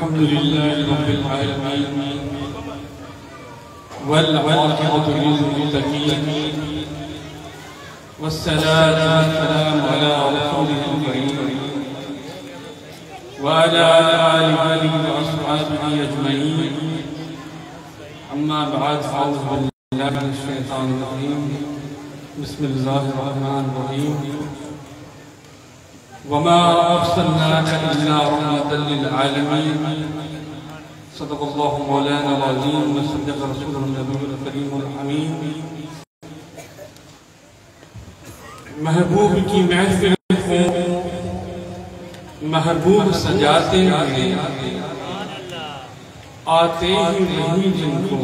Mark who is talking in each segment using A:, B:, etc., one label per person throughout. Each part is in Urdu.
A: الحمد لله رب العالمين والعاقبة للمتقين والصلاة والسلام على رسوله الكريم وعلى آله وأصحابه أجمعين. أما بعد، أعوذ بالله من الشيطان الرجيم. بسم الله الرحمن الرحيم. وما أرسلناك إلا رحمة للعالمين. صدق الله مولانا العظيم وصدق رسوله النبي الكريم الحميد. محبوب کی محفل کو محبوب سجاتے ہیں، آتے ہی وہی جن کو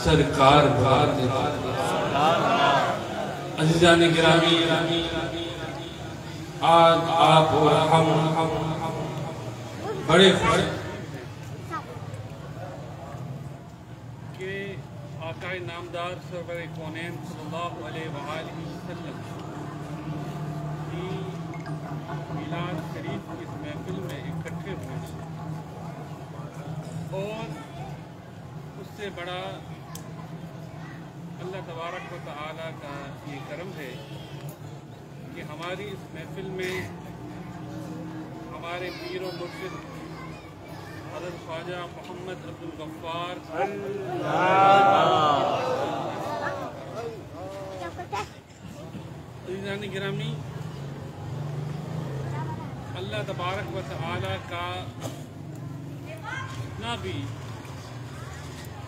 A: سرکار بھاتے ہیں۔ عزیزان گرامی، آج آپ اور ہم بڑے خوش کہ آقا نامدار سرور کونین صلی اللہ علیہ وآلہ وسلم کی میلاد شریف کی اس محفل میں اکٹھے ہوئے ہیں، اور اس سے بڑا اللہ تبارک و تعالیٰ کا یہ کرم ہے کہ ہماری اس محفل میں ہمارے پیر و مرشد حضرت خواجہ محمد عبدالغفار عزیزان گرامی، اللہ تبارک و تعالیٰ کا جتنا بھی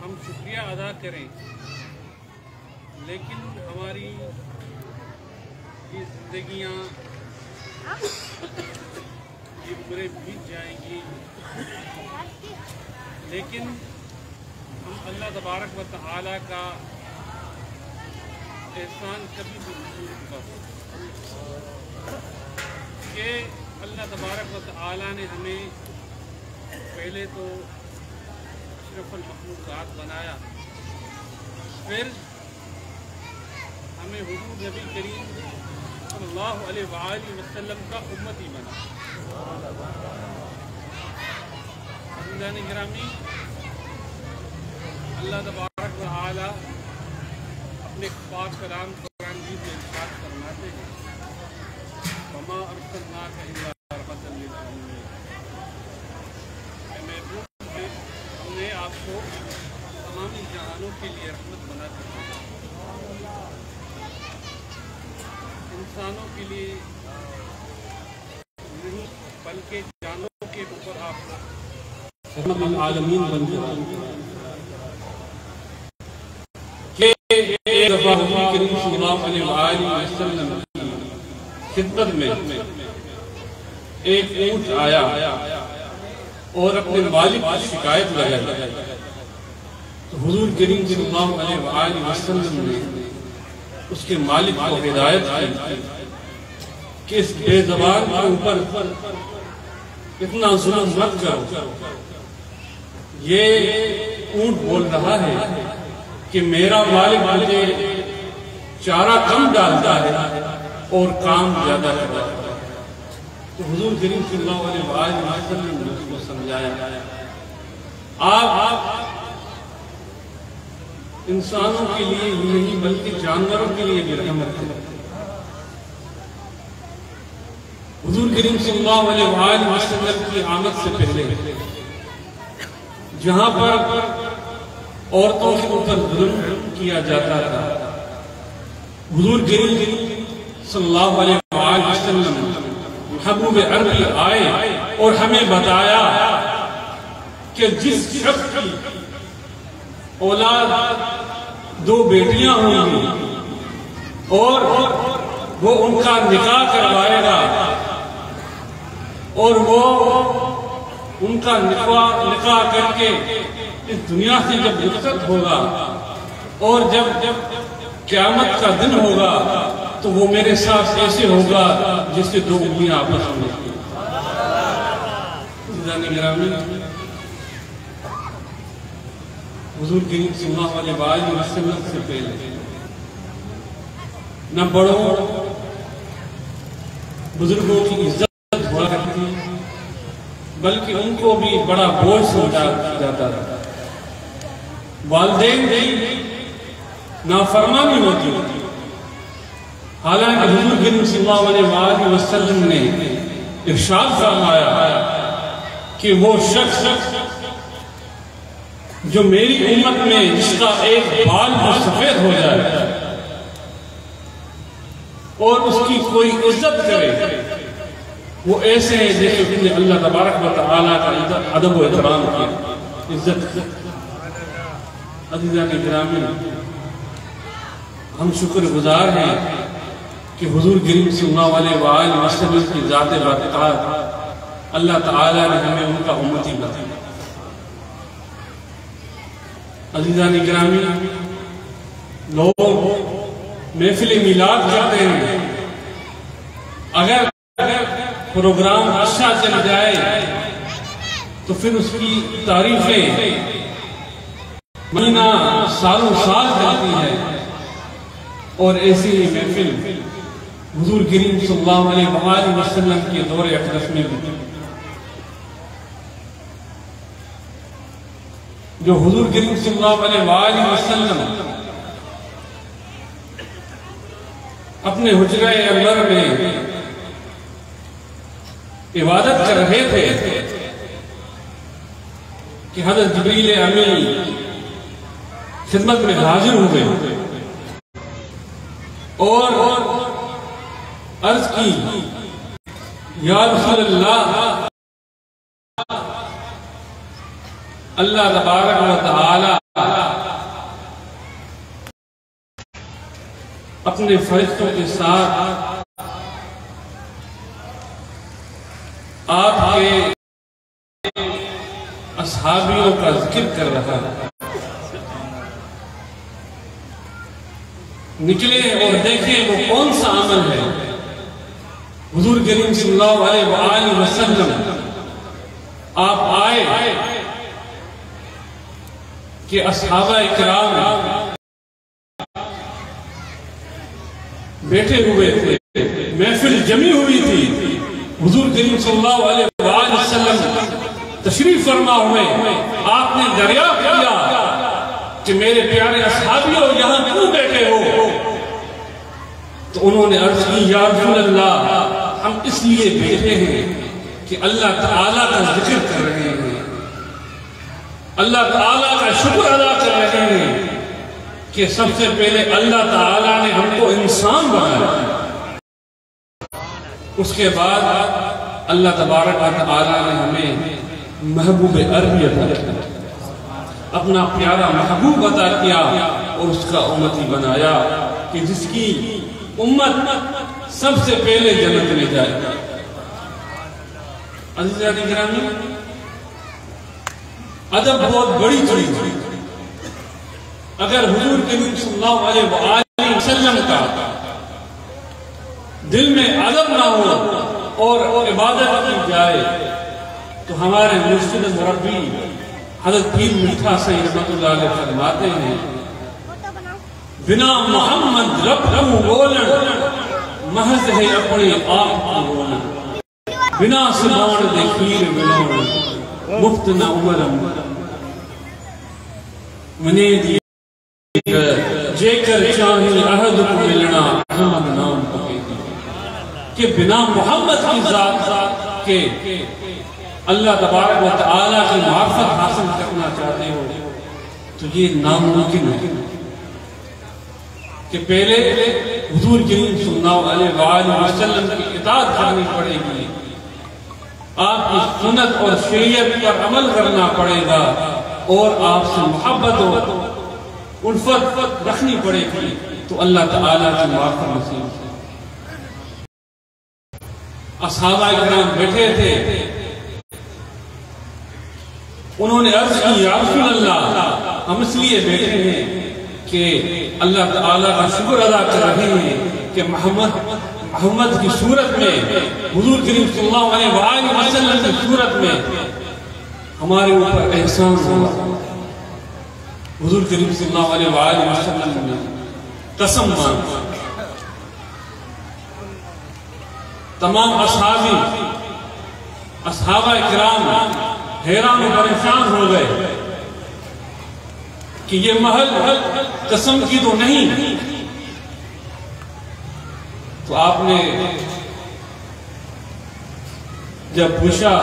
A: ہم شکریہ ادا کریں، لیکن ہماری یہ زندگیاں یہ عمریں بیت جائیں گی، لیکن ہم اللہ تبارک و تعالیٰ کا احسان کبھی بھی نہیں کر کہ اللہ تبارک و تعالیٰ نے ہمیں پہلے تو اشرف المخلوقات بنایا، پھر ہمیں حضور نبی کریم صلی اللہ علیہ وآلہ وسلم کا امتی بنا۔ عزیزان گرامی، اللہ تبارک و تعالی اپنے پاک کلام قرآن مجید میں ارشاد فرماتے ہیں، وما ارسلناک الا رحمۃ للعالمین۔ اے محبوب، ہم نے آپ کو تمام جہانوں کے لیے رحمت بنا کر انسانوں کے لیے نہیں بلکہ جانوروں کے اوپر آپ رحمت العالمین بن جائیں کہ ایک دفعہ حضور کریم صلی اللہ علیہ وسلم کی خدمت میں ایک اونٹ آیا اور اپنے مالک کی شکایت لگائی، تو حضور کریم صلی اللہ علیہ وسلم نے اس کے مالک کو ہدایت کی کہ اس بے زبان کے اوپر اتنا ظلم مت کرو۔ یہ اونٹ بول رہا ہے کہ میرا مالک مجھے چارہ کم ڈالتا ہے اور کام زیادہ کرتا ہے۔ تو حضور کریم صلی اللہ علیہ وسلم نے اس کو سمجھایا، آپ انسانوں کے لیے ہی نہیں بلکہ جانوروں کے لیے بھی رحمت ہے۔ حضور کریم صلی اللہ علیہ وسلم کی آمد سے پہلے جہاں پر عورتوں کے اوپر ظلم کیا جاتا تھا، حضور کریم صلی اللہ علیہ وسلم محبوب عربی آئے اور ہمیں بتایا کہ جس شخص کی اولاد دو بیٹیاں ہوں گی اور وہ ان کا نکاح کروائے گا، اور وہ ان کا نکاح کر کے اس دنیا سے جب رخصت ہوگا اور جب قیامت کا دن ہوگا تو وہ میرے ساتھ ایسے ہوگا جیسے دو انگلیاں آپس میں ہوتی ہیں۔ عزیزان گرامی، حضور کریم صلی اللہ علیہ وسلم سے پہلے نہ بڑوں بزرگوں کی عزت ہوا کرتی، بلکہ ان کو بھی بڑا بوجھ سمجھا جاتا تھا. والدین کی نافرمانی ہوتی تھی. حالانکہ حضور کریم صلی اللہ علیہ وسلم نے ارشاد فرمایا کہ وہ شخص جو میری امت میں جس کا ایک بال بھی سفید ہو جائے اور اس کی کوئی عزت کرے، وہ ایسے ہیں جیسے کہ اللہ تبارک و تعالیٰ کا ادب و احترام کیا، عزت. عزیزان گرامی، ہم شکر گزار ہیں کہ حضور کریم صلی اللہ علیہ وسلم کی ذات برکات اللہ تعالیٰ نے ہمیں ان کا امتی بنایا. عزیزان گرامی، لوگ محفل میلاد کرتے ہیں، اگر پروگرام اچھا چل جائے تو پھر اس کی تعریفیں مہینہ سالوں سال چلتی ہے. اور ایسی ہی محفل حضور کریم صلی اللہ علیہ وسلم کے دور اقدس میں بھی، جو حضور کریم صلی اللہ علیہ وسلم اپنے حجرہ انور میں عبادت کر رہے تھے کہ حضرت جبریل امین خدمت میں حاضر ہوئے اور عرض کی، یا رسول اللہ، اللہ تبارک و تعالی اپنے فرشتوں کے ساتھ آپ کے اصحابیوں کا ذکر کر رہا ہے. نکلے اور دیکھیں وہ کون سا عمل ہے. حضور کریم صلی اللہ علیہ وسلم آپ آئے کہ اصحابہ کرام بیٹھے ہوئے تھے، محفل جمی ہوئی تھی. حضور کریم صلی اللہ علیہ وسلم تشریف فرما ہوئے. آپ نے دریافت کیا کہ میرے پیارے اصحابیوں یہاں کیوں بیٹھے ہو؟ تو انہوں نے عرض کی، یا رسول اللہ، ہم اس لیے بیٹھے ہیں کہ اللہ تعالیٰ کا ذکر کر رہے ہیں، اللہ تعالیٰ کا شکر ادا کر رہے ہیں کہ سب سے پہلے اللہ تعالیٰ نے ہم کو انسان بنایا، اس کے بعد اللہ تبارک و تعالیٰ نے ہمیں محبوب عربی عطا کیا، اپنا پیارا محبوب عطا کیا اور اس کا امتی بنایا کہ جس کی امت سب سے پہلے جنت میں جائے. عزیزان گرامی، ادب بہت بڑی چیز ہے. اگر حضور کریم صلی اللہ علیہ وسلم کا دل میں ادب نہ ہو اور عبادت کی جائے تو ہمارے مرشد مربی حضرت پیر میٹھا سید رحمت اللہ علیہ فرماتے ہیں، بنا محمد رب کو بولن محض ہے اپنے آپ کو بولن، بنا سبان دے کھیر بلون مفت نہ عمرم منے دی جے کر چاہی عہد کو ملنا احمد نام پکے دی. کہ بنا محمد کی ذات کے اللہ تبارک و تعالیٰ کی معرفت حاصل کرنا چاہتے ہو تو یہ ناممکن ہے کہ پہلے حضور کریم صلی اللہ علیہ وسلم کی اطاعت کرنی پڑے گی، آپ کی سنت اور شریعت پر عمل کرنا پڑے گا اور آپ سے محبت اور الفت رکھنی پڑے گی تو اللہ تعالیٰ کی معرفت نصیب ہے. اصحابہ کرام بیٹھے تھے، انہوں نے عرض کی، یا رسول اللہ، ہم اس لیے بیٹھے ہیں کہ اللہ تعالیٰ کا شکر ادا کر رہے ہیں کہ محمد کی صورت میں، حضور کریم صلی اللہ علیہ وسلم کی صورت میں ہمارے اوپر احسان ہوا. حضور کریم صلی اللہ علیہ وسلم نے قسم مانی، تمام اصحابی اصحابہ کرام حیران و پریشان ہو گئے کہ یہ محل قسم کی تو نہیں. تو آپ نے جب پوچھا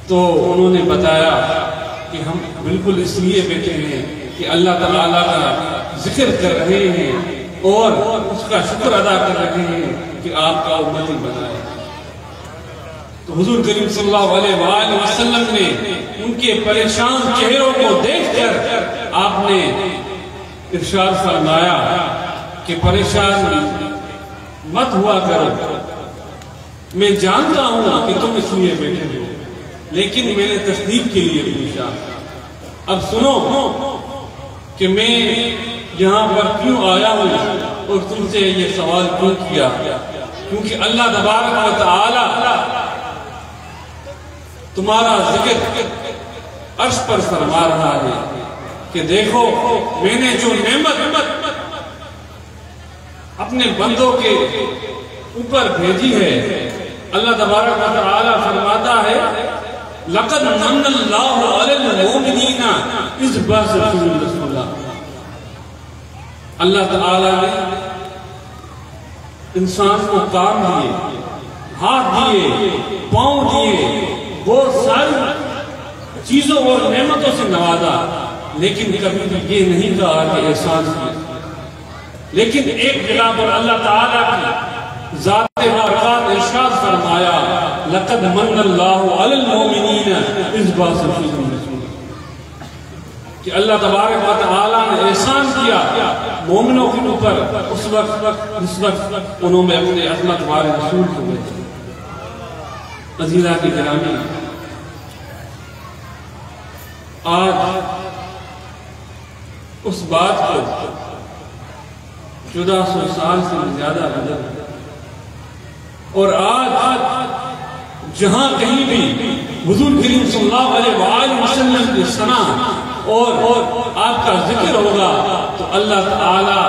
A: تو انہوں نے بتایا کہ ہم بالکل اس لیے بیٹھے ہیں کہ اللہ تعالیٰ کا ذکر کر رہے ہیں اور اس کا شکر ادا کر رہے ہیں کہ آپ کا امتی بنائے. تو حضور کریم صلی اللہ علیہ وآلہ وسلم نے ان کے پریشان چہروں کو دیکھ کر آپ نے ارشاد فرمایا کہ پریشان مت ہوا کرو، میں جانتا ہوں کہ تم اس لیے بیٹھے ہو، لیکن میں نے تصدیق کے لیے پوچھا. اب سنو کہ میں یہاں پر کیوں آیا ہوں اور تم سے یہ سوال کیوں کیا. کیونکہ اللہ تبارک و تعالی تمہارا ذکر عرش پر فرما رہا ہے کہ دیکھو میں نے جو نعمت اپنے بندوں کے اوپر بھیجی ہے. اللہ تبارک و تعالی فرماتا ہے لَقَدْ مَنَّ اللَّهُ عَلَى الْمُؤْمِنِينَ إِذْ بَعَثَ فِيهِمْ رَسُولًا. اللہ تعالی نے انسان کو کام دیے، ہاتھ دیے، پاؤں دیے، بہت ساری چیزوں اور نعمتوں سے نوازا، لیکن کبھی بھی یہ نہیں کہا کہ احسان کیا. لیکن ایک جگہ پر اللہ تعالیٰ کی ذات بارکات ارشاد فرمایا لَقَدْ مَنَّ اللَّهُ عَلَى الْمُؤْمِنِينَ إِذْ بَعَثَ فِيهِمْ رَسُولًا. کہ اللہ تبارک و تعالیٰ نے احسان کیا مومنوں کے اوپر اس وقت انہوں میں اپنے عظمت والے رسول کو بھیجا. عزیزاں کی گرامی، آج اس بات کو 1400 سال سے زیادہ بدل، اور آج جہاں کہیں بھی حضور کریم صلی اللہ علیہ وآلہ وسلم کی ثنا اور آپ کا ذکر ہوگا تو اللہ تعالی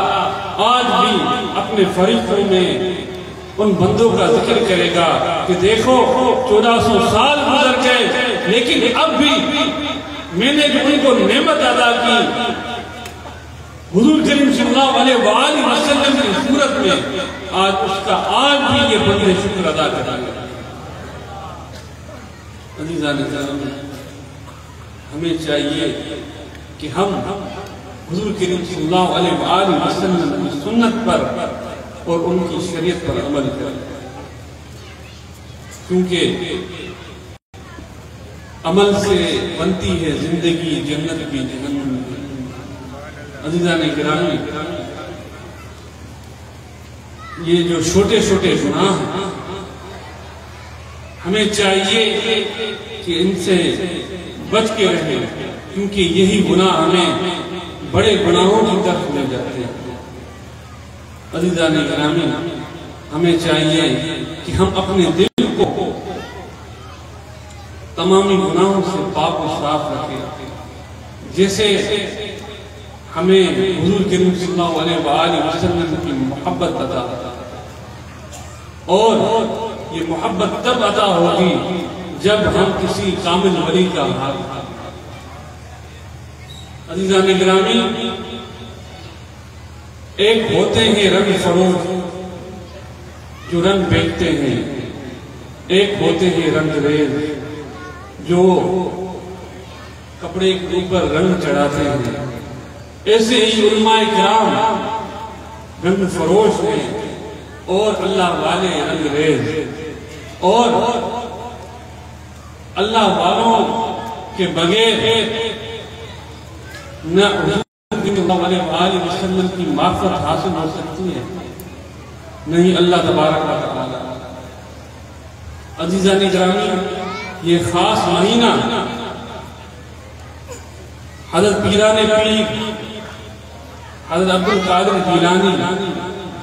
A: آج بھی اپنے فریقوں میں ان بندوں کا ذکر کرے گا کہ دیکھو 1400 سال گزر گئے، لیکن اب بھی میں نے جو ان کو نعمت ادا کی حضور کریم صلی اللہ علیہ وآلہ وسلم کی صورت میں، آج اس کا آج بھی یہ بندے شکر ادا کریں گے. عزیزان گرامی، ہمیں چاہیے کہ ہم حضور کریم صلی اللہ علیہ وآلہ وسلم کی سنت پر اور ان کی شریعت پر عمل کریں، کیونکہ عمل سے بنتی ہے زندگی، جنت بھی جہنم بھی. عزیزان گرامی، یہ جو چھوٹے چھوٹے گناہ ہیں ہمیں چاہیے کہ ان سے بچ کے رہیں، کیونکہ یہی گناہ ہمیں بڑے گناہوں کی طرف لے جاتے ہیں. عزیزان گرامی، ہمیں چاہیے کہ ہم اپنے دل کو تمامی گناہوں سے پاک و صاف رکھیں. جیسے ہمیں حضور کریم صلی اللہ علیہ وآلہ وسلم کی محبت عطا، اور یہ محبت تب عطا ہوگی جب ہم کسی کامل ولی کا ہاتھ. عزیزان گرامی، ایک ہوتے ہیں رنگ فروش جو رنگ بیچتے ہیں، ایک ہوتے ہیں رنگ ریز جو کپڑے کے اوپر رنگ چڑھاتے ہیں. ایسے ہی علماء کرام رنگ فروش ہیں اور اللہ والے رنگ ریز، اور اللہ والوں کے بغیر نہ حضور صلی اللہ علیہ وآلہ وسلم کی معرفت حاصل ہو سکتی ہے، نہیں اللہ تبارک و تعالی. عزیزان گرامی، یہ خاص مہینہ حضرت پیران پیر حضرت عبدالقادر جیلانی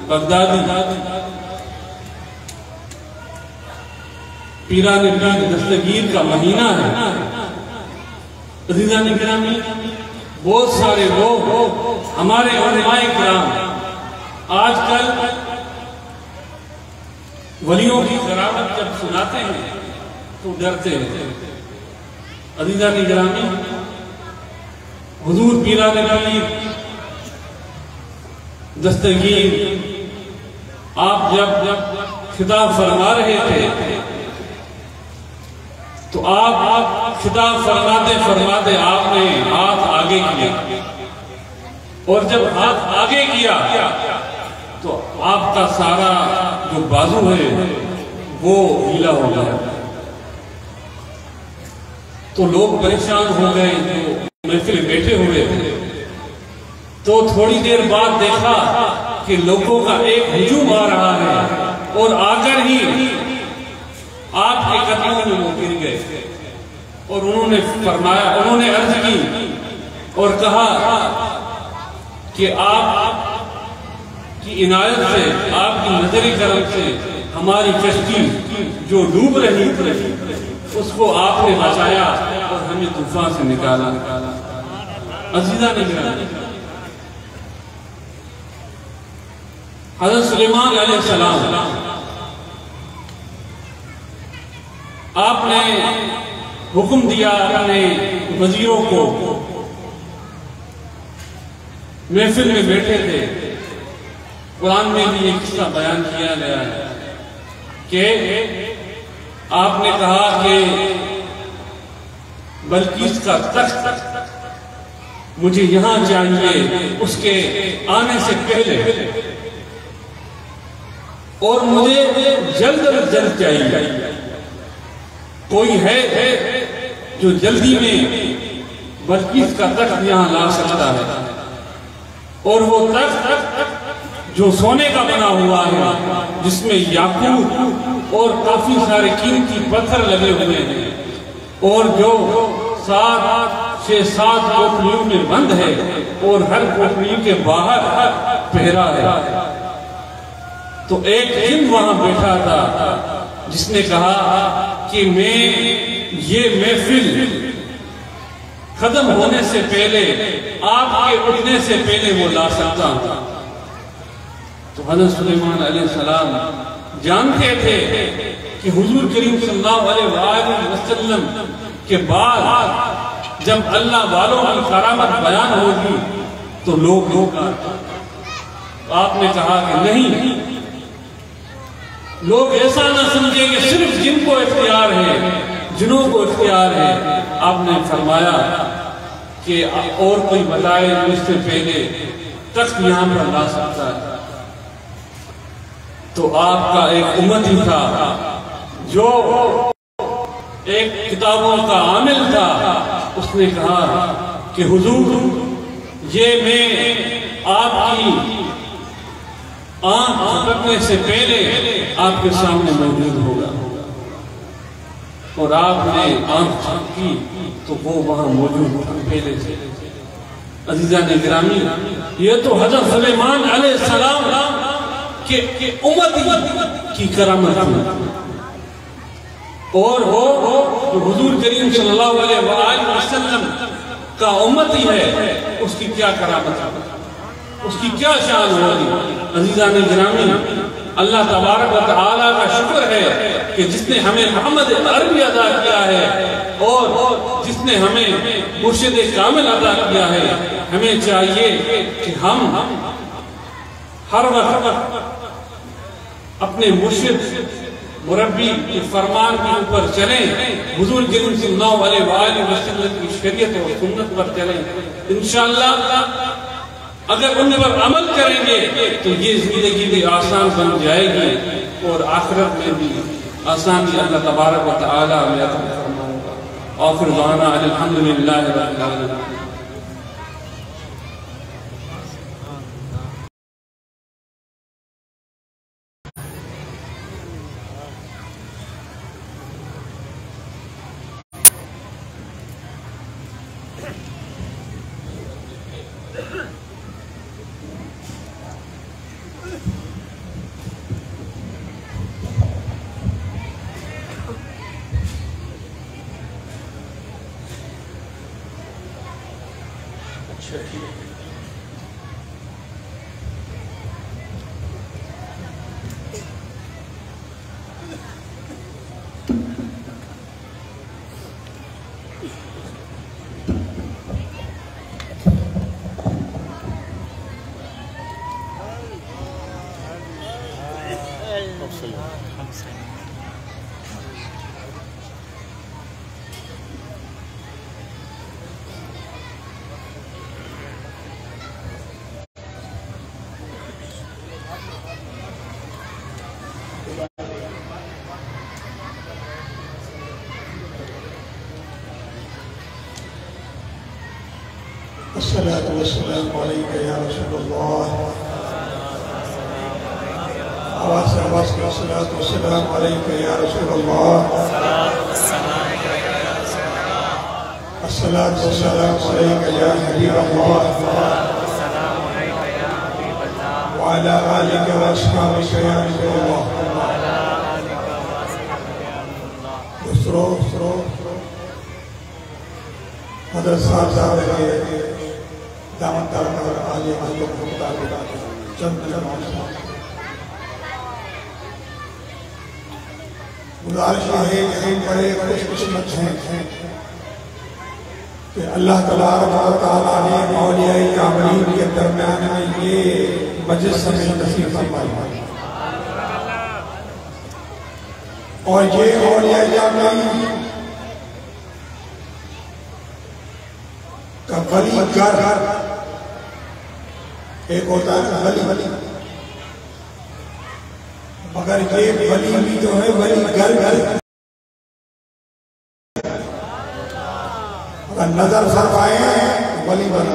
A: بغدادی پیران پیر دستگیر کا مہینہ ہے. عزیزان گرامی، بہت سارے لوگ ہمارے علماء کرام آج کل ولیوں کی کرامت جب سناتے ہیں تو ڈرتے ہیں۔ عزیزان گرامی، حضور پیران پیر دستگیر آپ جب خطاب فرما رہے تھے تو آپ خطاب فرماتے آپ نے ہاتھ آگے کیا، اور جب ہاتھ آگے کیا تو آپ کا سارا جو بازو ہے وہ ہیلا ہو گیا۔ تو لوگ پریشان ہو گئے جو محفل بیٹھے ہوئے تھے، تو تھوڑی دیر بعد دیکھا کہ لوگوں کا ایک ہجوم آ رہا ہے، اور آ کر ہی آپ کے قدموں میں وہ گر گئے، اور انہوں نے عرض کی اور کہا کہ آپ کی عنایت سے، آپ کی نظر کرم سے ہماری کشتی جو ڈوب رہی تھی اس کو آپ نے بچایا اور ہمیں طوفان سے نکالا۔ عزیزان گرامی، حضرت سلیمان علیہ السلام آپ نے حکم دیا اپنے وزیروں کو، محفل میں بیٹھے تھے، قرآن میں بھی ایک قصہ بیان کیا گیا ہے کہ آپ نے کہا کہ بلقیس کا تخت مجھے یہاں چاہیے اس کے آنے سے پہلے، اور مجھے جلد از جلد چاہیے۔ کوئی ہے جو جلدی میں بلقیس کا تخت یہاں لا سکتا ہے، اور وہ تخت جو سونے کا بنا ہوا ہے، جس میں یاقوت اور کافی سارے قیمتی پتھر لگے ہوئے ہیں، اور جو 7 کوٹریوں میں بند ہے، اور ہر کوٹری کے باہر پہرا ہے۔ تو ایک جن وہاں بیٹھا تھا جس نے کہا کہ میں یہ محفل ختم ہونے سے پہلے، آپ کے اٹھنے سے پہلے وہ لا سکتا ہوں۔ تو حضرت سلیمان علیہ السلام جانتے تھے کہ حضور کریم صلی اللہ علیہ وسلم کے بعد جب اللہ والوں کی کرامت بیان ہوگی تو لوگ آپ نے کہا کہ نہیں، لوگ ایسا نہ سمجھیں کہ صرف جن کو اختیار ہے، جنوں کو اختیار ہے۔ آپ نے فرمایا کہ اور کوئی بتائے اس سے پہلے تخت یہاں پر لا سکتا ہے۔ تو آپ کا ایک امتی تھا جو ایک کتابوں کا عامل تھا، اس نے کہا کہ حضور یہ میں آپ کی آنکھ جھپکنے سے پہلے آپ کے سامنے موجود ہوگا، اور آپ نے آنکھ جھپکی تو وہ وہاں موجود تھا پہلے سے۔ عزیزان گرامی، یہ تو حضرت سلیمان علیہ السلام کہ امت کی کرامت ہے، اور وہ جو حضور کریم صلی اللہ علیہ وآلہ وسلم کا امتی ہے، اس کی کیا کرامت ہے، اس کی کیا شان ہوگی۔ عزیزان گرامی، اللہ تبارک و تعالیٰ کا شکر ہے کہ جس نے ہمیں محمد عربی عطا کیا ہے، اور جس نے ہمیں مرشد کامل عطا کیا ہے۔ ہمیں چاہیے کہ ہم ہر وقت اپنے مرشد مربی کے فرمان کے اوپر چلیں، حضور کریم صلی اللہ علیہ وآلہ وسلم کی شریعت اور سنت پر چلیں۔ انشاءاللہ اگر ان پر عمل کریں گے تو یہ زندگی بھی آسان بن جائے گی، اور آخرت میں بھی آسانی اللہ تبارک و تعالی میں عطا فرمائے گا۔ آخر دعوانا الحمدللہ رب العالمین۔
B: الصلاة والسلام عليك يا رسول الله. الصلاة والسلام عليك يا رسول الله. الصلاة والسلام عليك يا حبيب الله. وعلى آلك وأصحابك يا رسول الله. حضرت صاحب دعوت دارنا اور عالی حضرت کو مطابق چند نماز گزارش ہے کہ بڑے خوش قسمت ہیں کہ اللہ تبارک و تعالیٰ نے اولیاء کاملین کے درمیان میں یہ مجلس ہمیں نصیب فرمائی اور یہ اولیاء کاملین کا ولی گھر ایک ہوتا ہے ولی مگر یہ ولی بھی جو ہے ولی گھر اگر نظر فرمائے ولی بنا.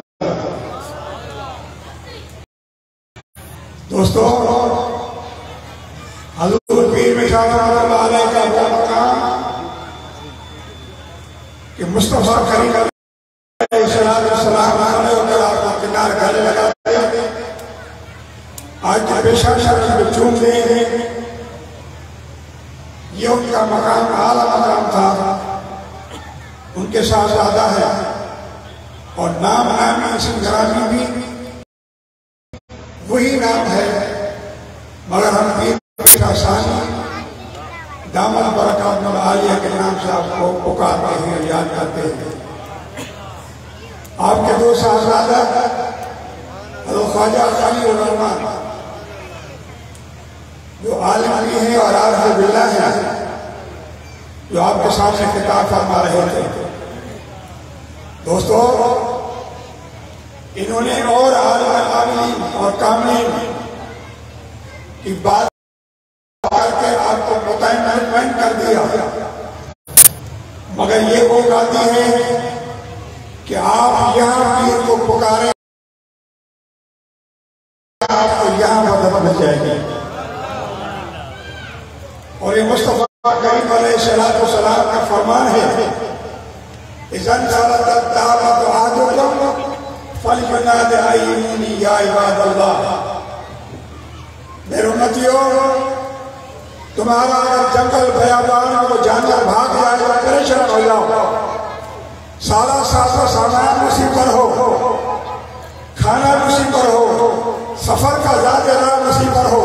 B: دوستو حضور پیر مشاہ رحمۃ علیہ کا وہ مقام کہ مصطفیٰ کریم السلام کنار گھر لگا دیا. آج کے پیشہ شرف میں چوم دیں یہ ان کا مقام اعلیٰ مقام تھا. ان کے شاہزادہ ہے اور نام نامی اسم گرامی بھی وہی نام ہے مگر ہم پیر پیشہ ثانی دامن برکات عالیہ کے نام سے آپ کو پکارتے ہیں یاد کرتے ہیں. آپ کے دو شاہزادہ حضرت خواجہ خلیل الرحمن جو عالم بھی ہیں اور عارف باللہ ہیں جو آپ کے سامنے خطاب فرما رہے تھے. دوستو انہوں نے اور عالمین اور کاملین کی بات کے آپ کو مطمئن کر دیا مگر یہ وہ گاتی ہے کہ آپ یہاں پیر کو پکاریں آپ کو یہاں مدد مل جائے گی. اور یہ مصطفیٰ کریم علیہ السلام کا فرمان ہے اذن سالت الدعوت احدکم فلینادی ایمونی یا عباد اللہ. میرے امتیوں تمہارا اگر جنگل بیابان کو جانور بھاگ جائے تو پریشان ہو جاؤ. سارا ساز و سامان اسی پر ہو کھانا اسی پر ہو سفر کا ذات راہ اسی پر ہو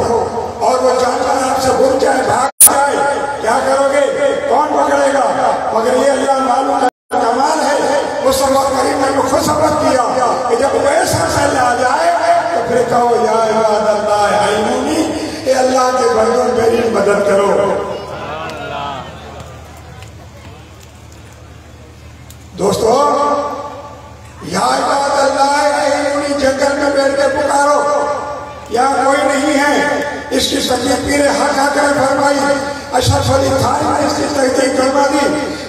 B: اور وہ جانور آپ سے بھول جائے بھاگ جائے کیا کرو گے کون پکڑے گا. مگر یہ اللہ معلوم کا کمال ہے مصطفیٰ کریم نے خود سبق کیا کہ جب ایسا پہلے آ جائے تو پھر کہو یا عباد اللہ ایمونی اے اللہ کے بندوں میری مدد کرو. دوستو یا عباد اللہ ایمونی جنگل میں بیٹھ کے پکارو یا کوئی نہیں ہے. اس کی تحقیق پیر حق آکر فرمائی. اشرف علی تھانی نے اس کی تحقیق فرما دی.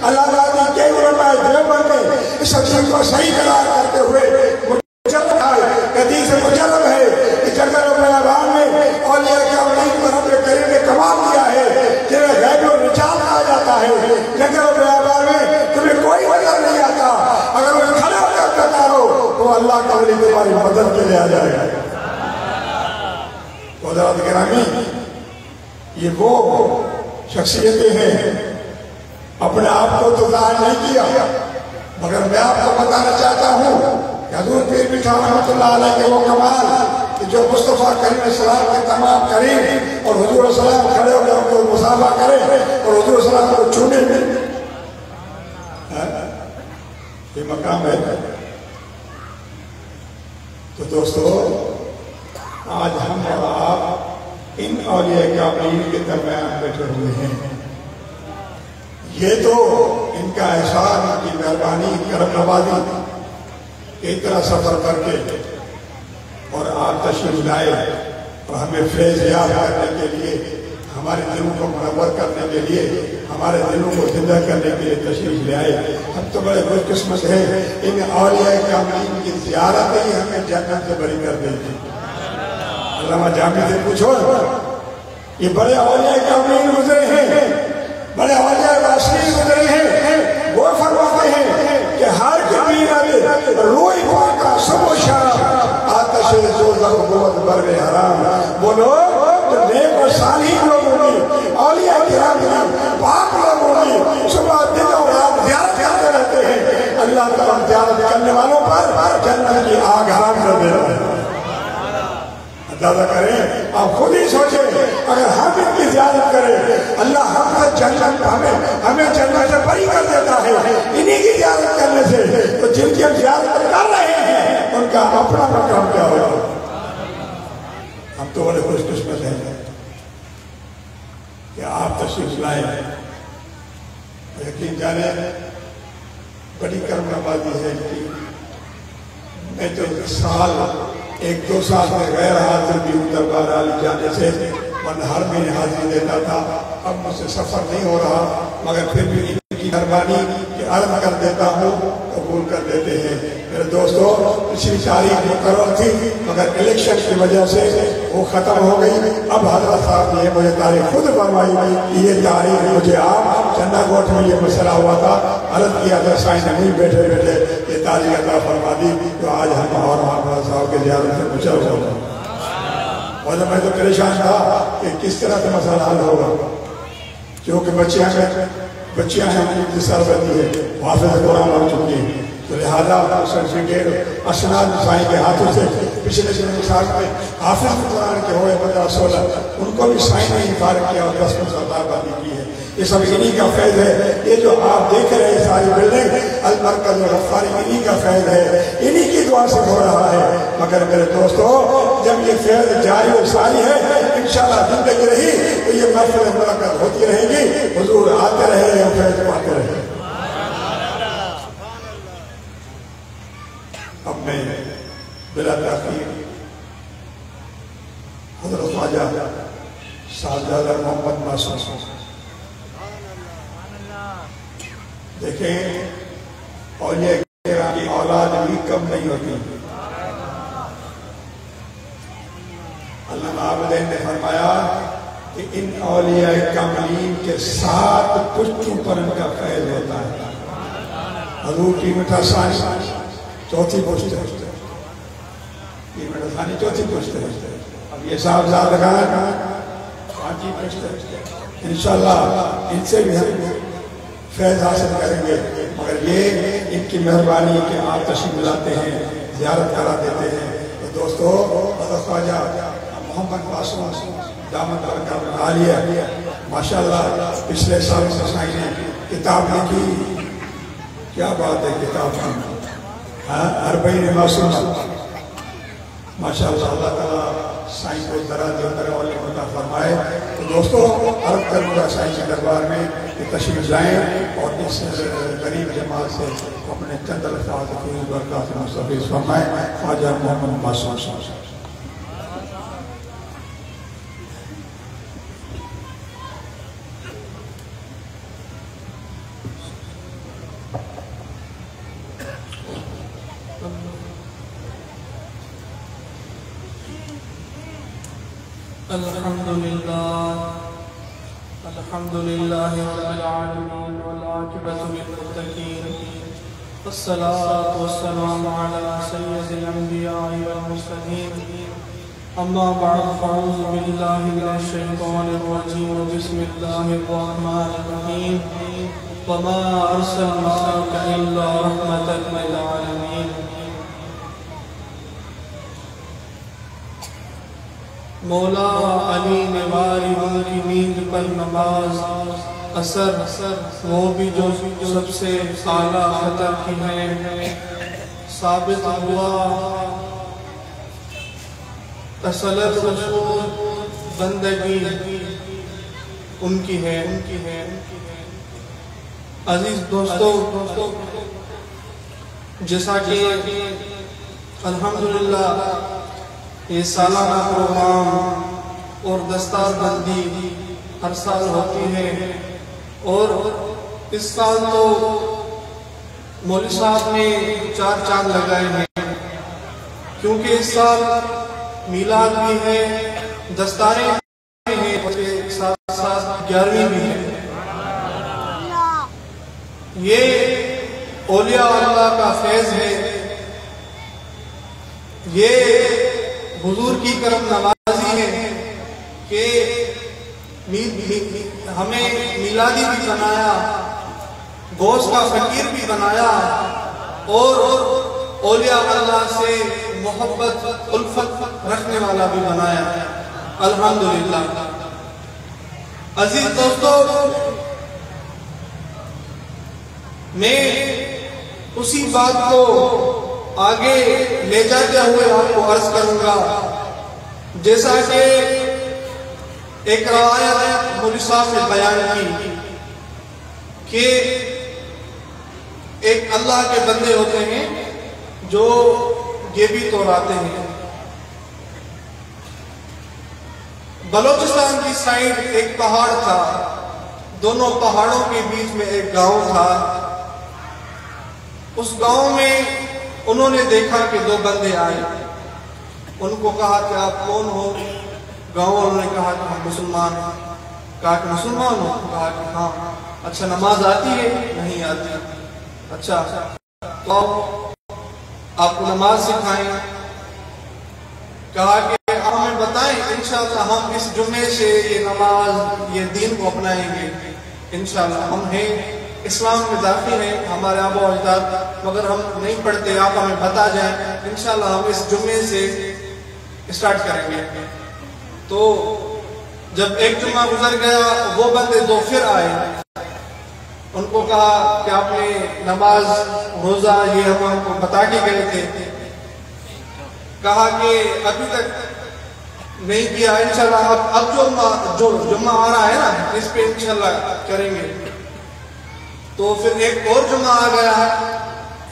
B: اللہ تعالیٰ کے علماء دیوبند نے اس حقیق کو صحیح قرار کرتے ہوئے مجرب ہے حدیث مجرب ہے کہ جنگل و بیابان میں اولیاء کاملین کو رب کریم نے کمال دیا ہے جنہیں غیب و رجال کہا جاتا ہے. جنگل و بیابان میں تمہیں کوئی نظر نہیں آتا اگر وہ کھڑے ہو کر پکارو تو اللہ کا ولی تمہاری مدد کے لیے آ جائے گا. حضرات گرامی یہ وہ شخصیتیں ہیں اپنے آپ کو تو ظاہر نہیں کیا مگر میں آپ کو بتانا چاہتا ہوں کہ حضور پیر مشاہ رحمۃ اللہ علیہ کے وہ کمال کہ جو مصطفیٰ کریم السلام کے تمام کریم اور حضور السلام کھڑے ہو کر ان کو مصافحہ کرے اور حضور السلام کو چھونے میں یہ مقام ہے. تو دوستو آج ہم اور آپ ان اولیاء کرام کے درمیان بیٹھے ہوئے ہیں. یہ تو ان کا احسان، ان کی مہربانی، کرم نوازی کہ اتنا سفر کر کے اور آپ تشریف لائے اور ہمیں فیض یاب کرنے کے لیے، ہمارے دلوں کو منور کرنے کے لیے، ہمارے دلوں کو زندہ کرنے کے لیے تشریف لے آئے. ہم تو بڑے خوش قسمت ہیں. ان اولیاء کرام کی زیارت ہی ہمیں جنت سے بری کر دیتی. علامہ جامی سے پوچھو، یہ بڑے اولیاء کرام گزرے ہیں، بڑے اولیاء راشدین گزرے ہیں. وہ فرماتے ہیں کہ ہر کبیر روئی پاکا سب و شرم آتش دوزخ بود بر حرام. وہ لوگ جو نیک و صالح لوگ ہوگی، اولیاء کرام پاک لوگ ہوگی، صبح دن اور رات زیارت کرتے رہتے ہیں. اللہ تعالیٰ زیارت کرنے والوں پر جنت کی آگ حرام کر دے رہا ہے. اندازہ کریں، آپ خود ہی سوچیں، اگر ہم ان کی زیارت کریں اللہ ہم سے جنت ہمیں جنت سے بری کر دیتا ہے انہی کی زیارت کرنے سے. تو جن کی ہم زیارت کر رہے ہیں ان کا اپنا مقام کیا ہوگا؟ ہم تو بڑے خوش قسمت ہیں کہ آپ تشریف لائے. یقین جانے بڑی کرم نوازی ہے. میں تو سال 1-2 سال میں غیر حاضر بھی ہوں دربار عالی جانے سے، ورنہ ہر مہینے حاضری دیتا تھا. اب مجھ سے سفر نہیں ہو رہا، مگر پھر بھی ان کی مہربانی کہ عرض کر دیتا ہوں، قبول کر دیتے ہیں. میرے دوستو، پچھلی تاریخ مقرر تھی مگر الیکشن کی وجہ سے وہ ختم ہو گئی. اب حضرت صاحب نے مجھے تاریخ خود فرمائی کہ یہ تاریخ مجھے آپ چندہ گوٹھ میں یہ مسئلہ ہوا تھا، عرض کیا تھا سائن نہیں بیٹھے بیٹھے یہ تاریخ عطا فرما دی. تو آج ہم اور حضرت صاحب کے زیارت سے پوچھا ہوگا. اور میں تو پریشان تھا کہ کس طرح سے مسئلہ حل ہوگا، کیونکہ بچیاں ہیں کی سربندی ہے، حافظ قرآن ہو چکی ہیں. تو لہذا سرٹیفکیٹ اسناد سائیں کے ہاتھوں سے پچھلے سال میں حافظ قرآن کے ہوئے 15-16 ان کو بھی سائیں نے فارغ کیا اور 10 عطا بندی کی ہے. یہ سب انہی کا فیض ہے. یہ جو آپ دیکھ رہے ہیں ساری بلڈنگ المرکز غفاری انہی کا فیض ہے، انہی کی دعا سے ہو رہا ہے. مگر میرے دوستو، جب یہ فیض جاری و ساری ہے، انشاءاللہ زندگی رہی تو یہ محفل برکت ہوتی رہے گی. حضور آتے رہے اور فیض پاتے رہے. اب میں بلا تاخیر حضرت خواجہ صاحبزادہ محمد معصوم، دیکھیں اولیاء کرام کی اولاد بھی کم نہیں ہوتی. علامہ عابدین نے فرمایا کہ ان اولیاء کاملین کے 7 پشتوں پر ان کا فیض ہوتا ہے. حضور کی مٹھا ثانی چوتھی پشت ہے، یہ مٹھا ثانی چوتھی پشت ہے. اب یہ صاحبزادگان 5 پشت ہے. انشاءاللہ ان سے بھی ہم فیض حاصل کریں گے. مگر یہ ان کی مہربانی کہ آپ تشریف لاتے ہیں، زیارت کرا دیتے ہیں. تو دوستو، حضرت خواجہ محمد معصوم دامت برکات عالیہ ماشاءاللہ پچھلے سال سائیں نے کتاب لکھی. کیا بات ہے کتاب کی، اربعین معصوم ماشاءاللہ. اللہ تعالیٰ سائیں کو ذرا جو کرے اور عطا فرمائے. تو دوستو، عرض کروں گا سائیں کے دربار میں کہ تشریف لائیں اور اس غریب جماعت سے اپنے چند الفاظ کی برکات مستفیض فرمائیں. خواجہ محمد معصوم صاحب.
C: الحمد لله رب العالمين والعاقبة للمتقين والصلاة والسلام على سيد الأنبياء والمرسلين. أما بعد، فأعوذ بالله من الشيطان الرجيم. بسم الله الرحمن الرحيم. وما أرسلناك إلا رحمة للعالمين. مولا علی نے واری کی نیند پر نماز اثر وہ بھی جو سب سے اعلیٰ خطر کی ہے ثابت ہوا اصلت رسول بندگی ان کی ہے عزیز دوستو جیسا کہ الحمدللہ یہ سالانہ پروگرام اور دستار بندی ہر سال ہوتی ہے اور اس سال تو مولوی صاحب نے 4 چاند لگائے ہیں کیونکہ اس سال میلاد بھی ہے دستاریں بھی ہیں اور ساتھ ساتھ 11ویں بھی ہے یہ اولیاء اللہ کا فیض ہے یہ حضور کی کرم نوازی ہے کہ ہمیں میلادی بھی بنایا گوشت کا فقیر بھی بنایا اور اولیاء اللہ سے محبت الفت رکھنے والا بھی بنایا الحمدللہ عزیز دوستو میں اسی بات کو آگے لے جاتے ہوئے آپ کو عرض کروں گا جیسا کہ ایک روایت مولوی صاحب نے بیان کی کہ ایک اللہ کے بندے ہوتے ہیں جو یہ بھی توراتے ہیں بلوچستان کی سائیڈ ایک پہاڑ تھا دونوں پہاڑوں کے بیچ میں ایک گاؤں تھا اس گاؤں میں انہوں نے دیکھا کہ 2 بندے آئے ان کو کہا کہ آپ کون ہو گاؤں والوں نے کہا کہ ہم مسلمان ہیں کہا کہ مسلمان ہو کہا کہ ہاں اچھا نماز آتی ہے نہیں آتی اچھا تو آپ کو نماز سکھائیں کہا کہ آپ ہمیں بتائیں انشاءاللہ ہم اس جمعے سے یہ نماز یہ دین کو اپنائیں گے انشاءاللہ ہم ہیں اسلام میں داخل ہیں ہمارے آبا و اجداد مگر ہم نہیں پڑھتے آپ ہمیں بتا جائیں انشاءاللہ ہم اس جمعے سے اسٹارٹ کریں گے تو جب ایک جمعہ گزر گیا وہ بندے 2 پھر آئے ان کو کہا کہ آپ نے نماز روزہ یہ ہم کو بتا کے گئے تھے کہا کہ ابھی تک نہیں کیا انشاءاللہ اب جو جمعہ آ رہا ہے نا اس پہ انشاءاللہ کریں گے تو پھر ایک اور جمعہ آ گیا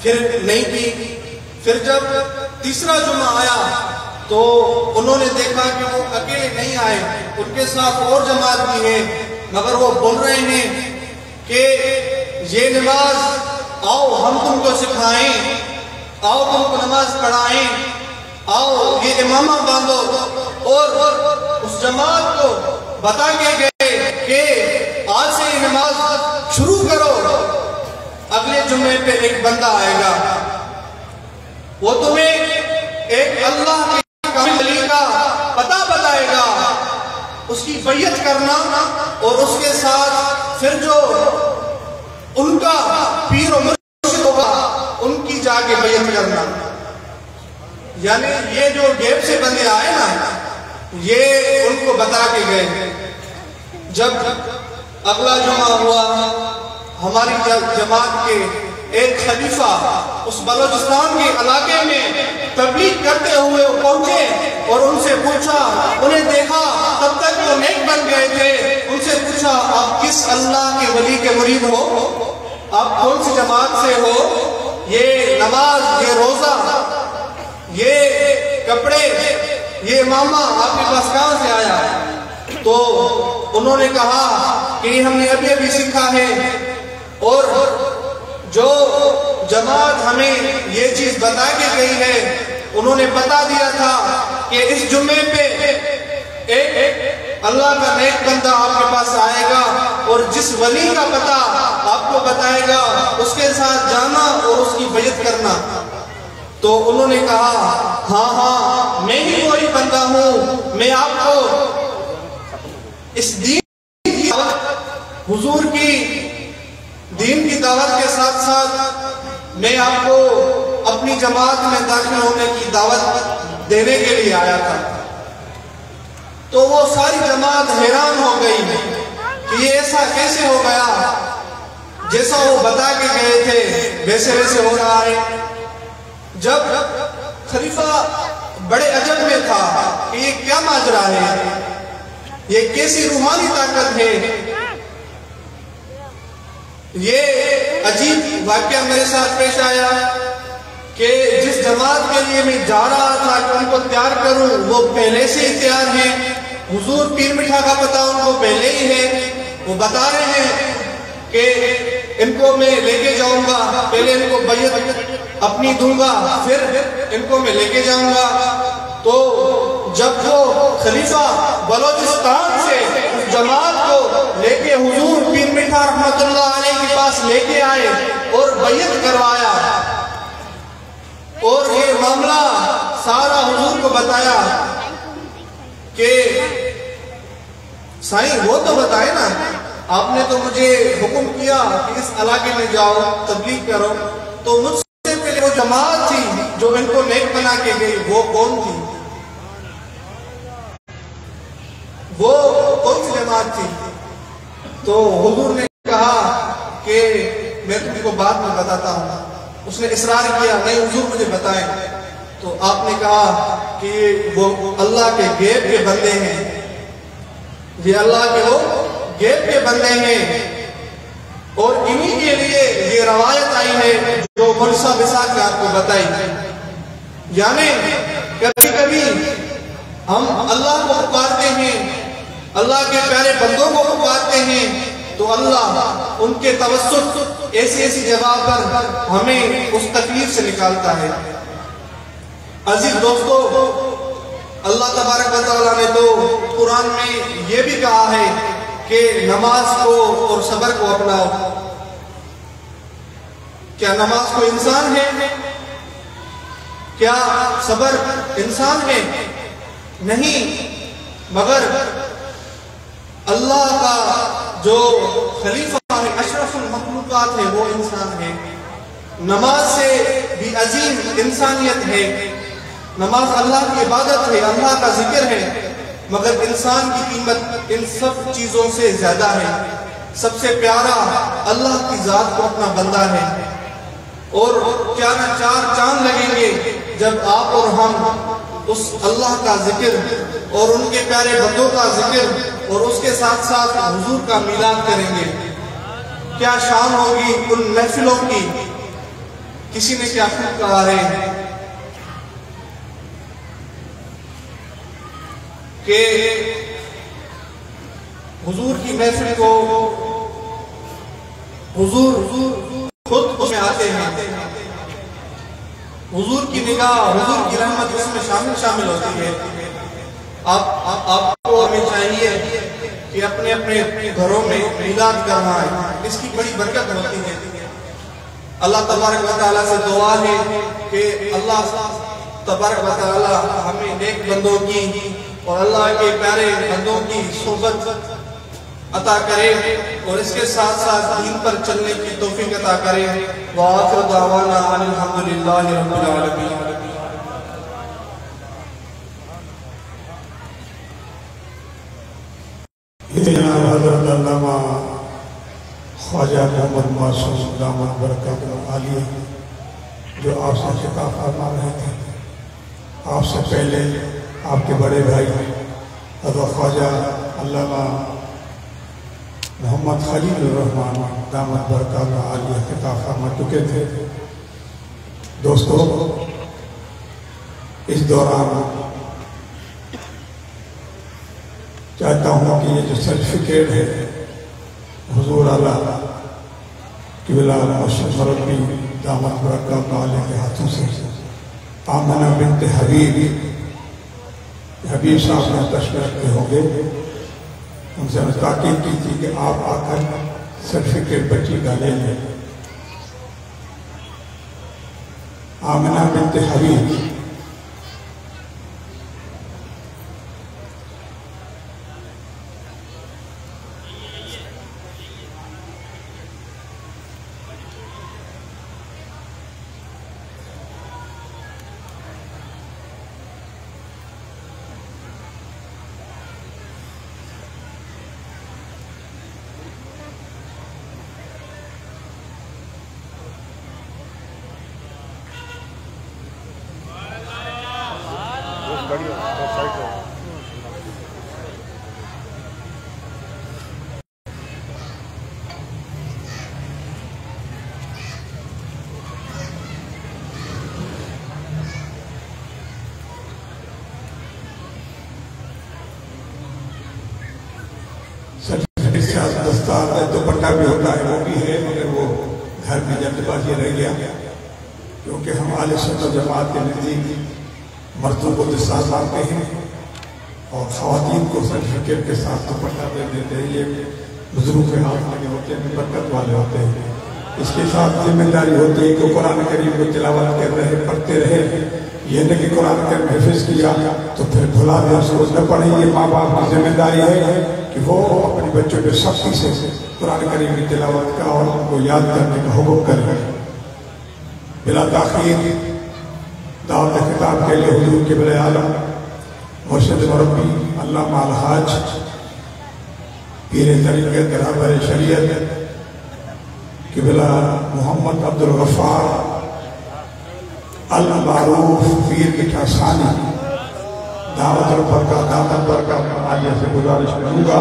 C: پھر نہیں کی پھر جب تیسرا جمعہ آیا تو انہوں نے دیکھا کہ وہ اکیلے نہیں آئے ان کے ساتھ اور جماعت بھی ہے مگر وہ بول رہے ہیں کہ یہ نماز آؤ ہم تم کو سکھائیں آؤ تم کو نماز پڑھائیں آؤ یہ امامہ باندھو اور اس جماعت کو بتا کے گئے کہ آج سے یہ نماز شروع کرو اگلے جمعے پہ ایک بندہ آئے گا وہ تمہیں ایک اللہ کے ولی کا پتہ بتائے گا اس کی بیعت کرنا اور اس کے ساتھ پھر جو ان کا پیر و مرشد ہوگا ان کی جا کے بیعت کرنا یعنی یہ جو گیپ سے بندے آئے نا یہ ان کو بتا کے گئے جب اگلا جمعہ ہوا ہماری جماعت کے ایک خلیفہ اس بلوچستان کے علاقے میں تبلیغ کرتے ہوئے پہنچے اور ان سے پوچھا انہیں دیکھا تب تک وہ نیک بن گئے تھے ان سے پوچھا آپ کس اللہ کے ولی کے مرید ہو آپ کون سی جماعت سے ہو یہ نماز یہ روزہ یہ کپڑے یہ امامہ آپ کے پاس کہاں سے آیا تو انہوں نے کہا کہ ہم نے ابھی سیکھا ہے اور جو جماعت ہمیں یہ چیز بتا کے گئی ہے انہوں نے بتا دیا تھا کہ اس جمعے پہ ایک اللہ کا نیک بندہ آپ کے پاس آئے گا اور جس ولی کا پتہ آپ کو بتائے گا اس کے ساتھ جانا اور اس کی بیعت کرنا تو انہوں نے کہا ہاں میں ہی وہی بندہ ہوں میں آپ کو اس دین کی دعوت حضور کی دین کی دعوت کے ساتھ ساتھ میں آپ کو اپنی جماعت میں داخل ہونے کی دعوت دینے کے لیے آیا تھا تو وہ ساری جماعت حیران ہو گئی کہ یہ ایسا کیسے ہو گیا، جیسا وہ بتا کے گئے تھے ویسے ویسے ہو رہا ہے۔ جب خلیفہ بڑے عجب میں تھا کہ یہ کیا ماجرا ہے، یہ کیسی روحانی طاقت ہے۔ یہ عجیب واقعہ میرے ساتھ پیش آیا کہ جس جماعت کے لیے میں جا رہا تھا کہ ان کو تیار کروں، وہ پہلے سے ہی تیار ہیں۔ حضور پیر میٹھا کا پتہ ان کو پہلے ہی ہے، وہ بتا رہے ہیں کہ ان کو میں لے کے جاؤں گا، پہلے ان کو بیعت اپنی دوں گا، پھر ان کو میں لے کے جاؤں گا۔ تو جب وہ خلیفہ بلوچستان سے اس جماعت کو لے کے حضور پیر میٹھا رحمت اللہ علیہ کے پاس لے کے آئے اور بیعت کروایا اور یہ معاملہ سارا حضور کو بتایا کہ سائیں وہ تو بتائے نا، آپ نے تو مجھے حکم کیا کہ اس علاقے میں جاؤ تبلیغ کرو، تو مجھ سے پہلے وہ جماعت تھی جو ان کو نیک بنا کے گئی، وہ کون تھی؟ وہ کون سی جماعت تھی؟ تو حضور نے کہا کہ میں تم کو بعد میں بتاتا ہوں۔ اس نے اصرار کیا، نہیں حضور مجھے بتائیں۔ تو آپ نے کہا کہ وہ اللہ کے غیب کے بندے ہیں، یہ اللہ کے وہ غیب کے بندے ہیں، اور انہی کے لیے یہ روایت آئی ہے جو مرسا بساق نے آپ کو بتائی۔ یعنی کبھی کبھی ہم اللہ کو پکارتے ہیں، اللہ کے پیارے بندوں کو پکارتے ہیں، تو اللہ ان کے توسط ایسی ایسی جگہ پر ہمیں اس تکلیف سے نکالتا ہے۔ عزیز دوستو، اللہ تبارک و تعالیٰ نے تو قرآن میں یہ بھی کہا ہے کہ نماز کو اور صبر کو اپناؤ۔ کیا نماز کو انسان ہے؟ کیا صبر انسان ہے؟ نہیں، مگر اللہ کا جو خلیفہ ہے، اشرف المخلوقات ہے، وہ انسان ہے۔ نماز سے بھی عظیم انسانیت ہے۔ نماز اللہ کی عبادت ہے، اللہ کا ذکر ہے، مگر انسان کی قیمت ان سب چیزوں سے زیادہ ہے۔ سب سے پیارا اللہ کی ذات کو اپنا بندہ ہے، اور کیا نہ چار چاند لگیں گے جب آپ اور ہم اس اللہ کا ذکر اور ان کے پیارے بندوں کا ذکر اور اس کے ساتھ ساتھ حضور کا میلاد کریں گے۔ کیا شان ہوگی ان محفلوں کی۔ کسی نے کیا خوب کہا ہے کہ حضور کی محفل کو حضور خود اس میں آتے ہیں، حضور کی نگاہ، حضور کی رحمت اس میں شامل ہوتی ہے۔ آپ کو ہمیں چاہیے کہ اپنے اپنے گھروں میں میلاد کروائیں، اس کی بڑی برکت ہوتی ہے۔ اللہ تبارک و تعالیٰ سے دعا ہے کہ اللہ تبارک و تعالیٰ ہمیں نیک بندوں کی اور اللہ کے پیارے بندوں کی صحبت عطا کرے، اور اس کے ساتھ ساتھ دین پر چلنے کی توفیق عطا کرے۔ وآخر دعوانا ان الحمدللہ رب العالمین۔
B: حضرت علامہ خواجہ محمد معصوم دامت برکاتہ عالیہ جو آپ سے خطاب فرما رہے تھے، آپ سے پہلے آپ کے بڑے بھائی حضرت خواجہ علامہ محمد خلیل الرحمن دامت برکاتہ عالیہ خطاب فرما چکے تھے۔ دوستو، اس دوران چاہتا ہوں کہ یہ جو سرٹیفکیٹ ہے حضور اعلیٰ قبلہ مرشد مربی دامت برکاتہ عالیہ کے ہاتھوں سے آمنہ بنت حبیب صاحب نے تشریف رکھتے ہوں گے، ان سے تاکید کی تھی کہ آپ آ کر سرٹیفکیٹ بچی کا لے لیں۔ آمنہ بنت حبیب دستار ہے، دوپٹہ بھی ہوتا ہے، وہ بھی ہے، مگر وہ گھر میں جلد بازی رہ گیا، کیونکہ ہم اہل سنت و جماعت کے نزدیک مردوں کو دستار لاتے ہیں اور خواتین کو سرٹیفکیٹ کے ساتھ دوپٹہ دے دیتے ہیں۔ یہ بزرگ کے ہاتھ لگے ہوتے ہیں، برکت والے ہوتے ہیں۔ اس کے ساتھ ذمہ داری ہوتی ہے کہ قرآن کریم کو تلاوت کر رہے، پڑھتے رہے، یہ نہیں کہ قرآن کریم حفظ کیا تو پھر بھلا دیا سوچ نہ پڑھیں۔ یہ ماں باپ کی ذمہ داری ہے کہ وہ اپنے بچوں پہ سختی سے قرآن کریم کی تلاوت کا اور ان کو یاد کرنے کا حکم کریں۔ بلا تاخیر دعوت خطاب کے لیے حضور قبلہ عالم مرشد مربی علامہ الحاج پیر طریقت رہبر شریعت قبلہ محمد عبدالغفار المعروف پیر میٹھا ثانی دعوت دامت برکات عالیہ سے گزارش کروں گا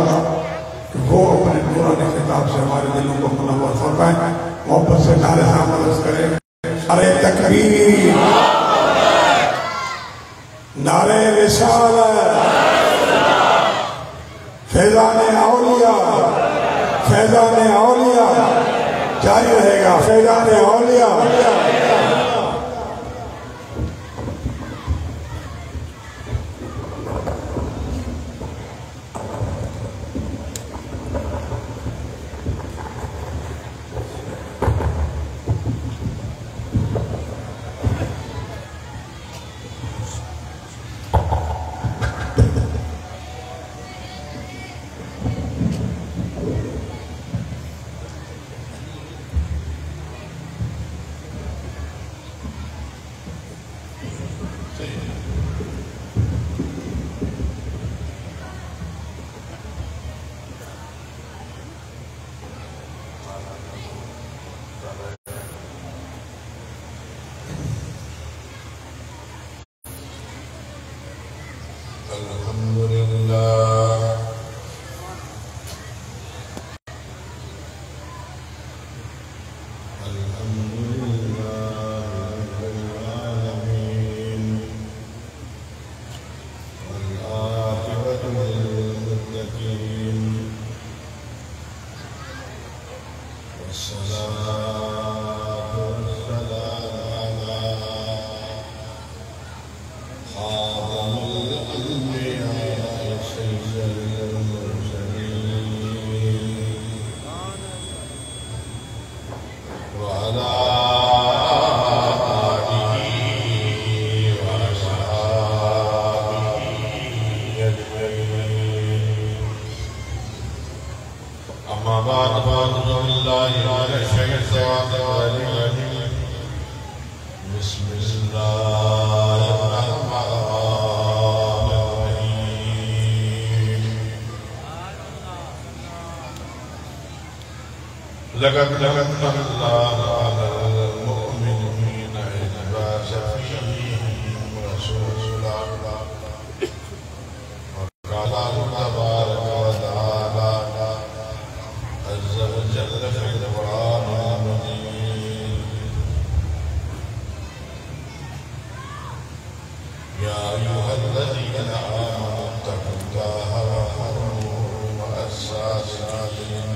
B: کہ وہ اپنے نورانی خطاب سے ہمارے دلوں کو منور فرمائیں، محبت سے نعرہ حمد کریں۔ نعرہ تکبیر، نعرہ رسالت، فیضان اولیاء، فیضان اولیاء جاری رہے گا، فیضان اولیاء۔
D: لقد من الله على المؤمنين إذ بعث فيهم رسولا وقال تبارك وتعالى عز وجل في القرآن المجيد يا أيها الذين آمنوا اتقوا الله وكونوا مع الصادقين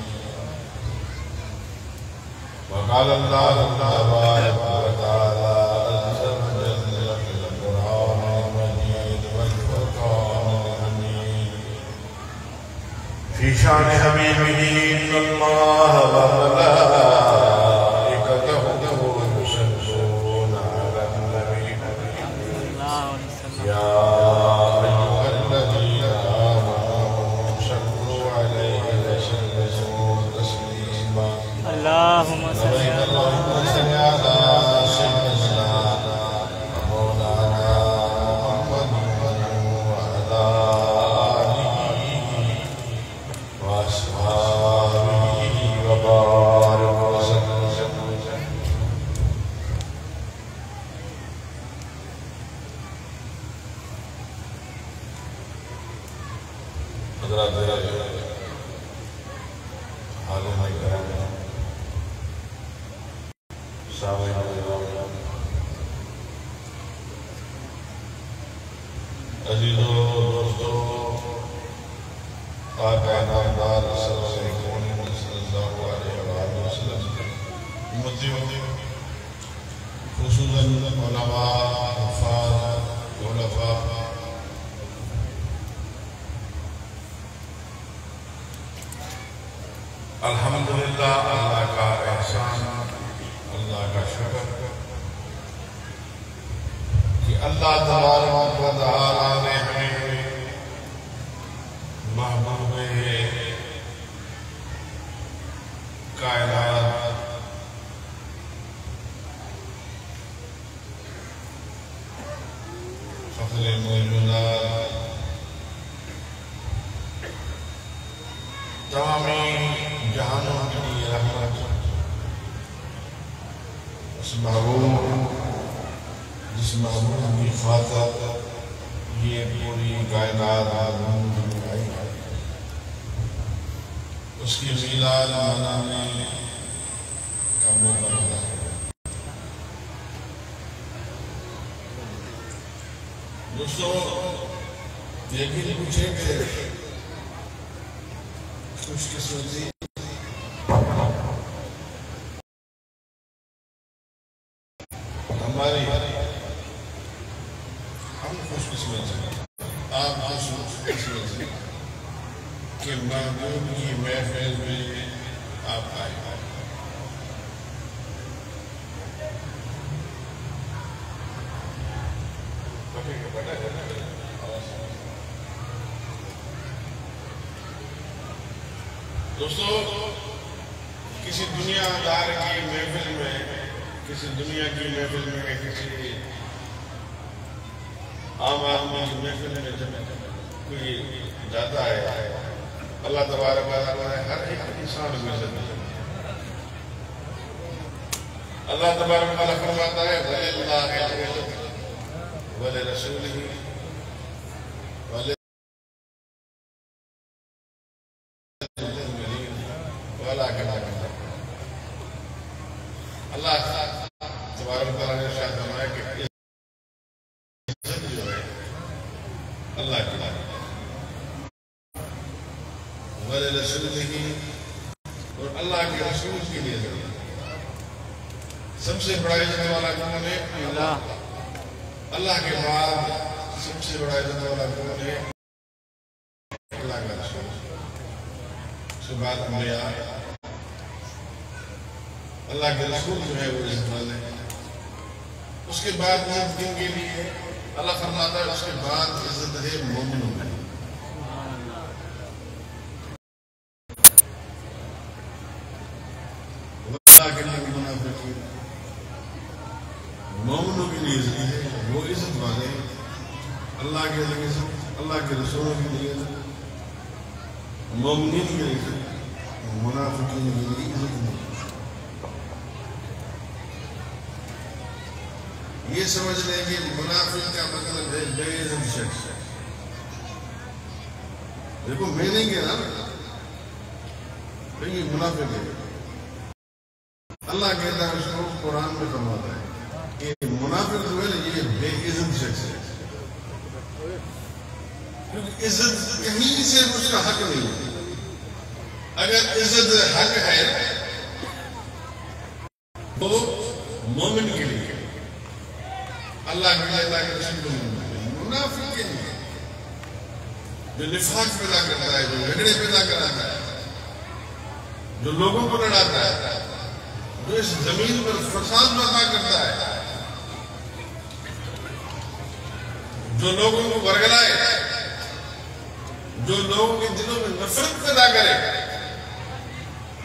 D: وقال الله تبارك وتعالى عز وجل في القرآن المجيد والفرقان الحميد في شأن حبيبه إن الله وملائكته يصلون على النبي يا أيها الذين آمنوا صلوا عليه وسلموا تسليما اللهم صل على سيدنا مولانا محمد وعلى آله وأصحابه حضرات عالم کرام سامعین عزیزو دوستو آقا نامدار صلی اللہ علیہ وسلم امتی خصوصاً علماء حفاظ علفاء الحمدللہ اللہ کا احسان اللہ کا شکر کہ اللہ تبارک و تعالی نے ہمیں محبوب کائنات فخر موجودات تمامی جہانوں کے لیے رحمت اس محبوب جس محبوب کی خاطر یہ پوری کائنات آئی ہے اس کی میلاد منانے کا موقع ملا ہے دوستو یقین پوچھے کہ خوش قسمتی ہماری ہم خوش قسمت ہیں آپ خوش قسمت ہیں کہ محبوب کی محفل میں آپ آئے دوستو کسی دنیا دار کی محفل میں کسی دنیا کی محفل میں کسی عام آدمی کی محفل میں جب کوئی جاتا ہے اللہ تبارک و تعالی ہر ایک انسان کو عزت دیتا ہے اللہ تبارک و تعالی فرماتا ہے وَلِلَّهِ الْعِزَّةُ وَلِرَسُولِهِ اللہ تبارک و تعالیٰ نے ارشاد فرمایا کہ عزت جو ہے اللہ کی وَلِرَسُولِهِ اور اللہ کے رسول کے لیے سب سے بڑا عزت والا کون ہے اللہ کے بعد سب سے بڑا عزت والا کون ہے اللہ کا رسول اس کے بعد انبیاء اللہ کے رسول جو ہے وہ عزت والے اس کے بعد عزت کن کے لیے اللہ فرماتا ہے اس کے بعد عزت ہے مومنوں میں اللہ کے لیے منافقین مومنوں کے لیے عزت ہے وہ عزت والے اللہ کے لیے عزت اللہ کے رسولوں کے لیے عزت مومنین کے لیے عزت منافقین کے لیے عزت نہیں یہ سمجھ لیں کہ منافق کا مطلب ہے بے عزت شخص دیکھو میننگ ہے نا یہ منافق ہے اللہ کہتا ہے اس کو قرآن میں فرماتا ہے کہ منافق جو ہے یہ بے عزت شخص ہے کیونکہ عزت کہیں سے اس کا حق نہیں ہے اگر عزت حق ہے تو مومن کے لیے اللہ کے لیے اللہ کے رسول کو منافق کے لیے جو نفاق پیدا کرتا ہے جو جھگڑے پیدا کراتا ہے جو لوگوں کو لڑاتا ہے جو اس زمین پر فساد برپا کرتا ہے جو لوگوں کو برگلائے جو لوگوں کے دلوں میں نفرت پیدا کرے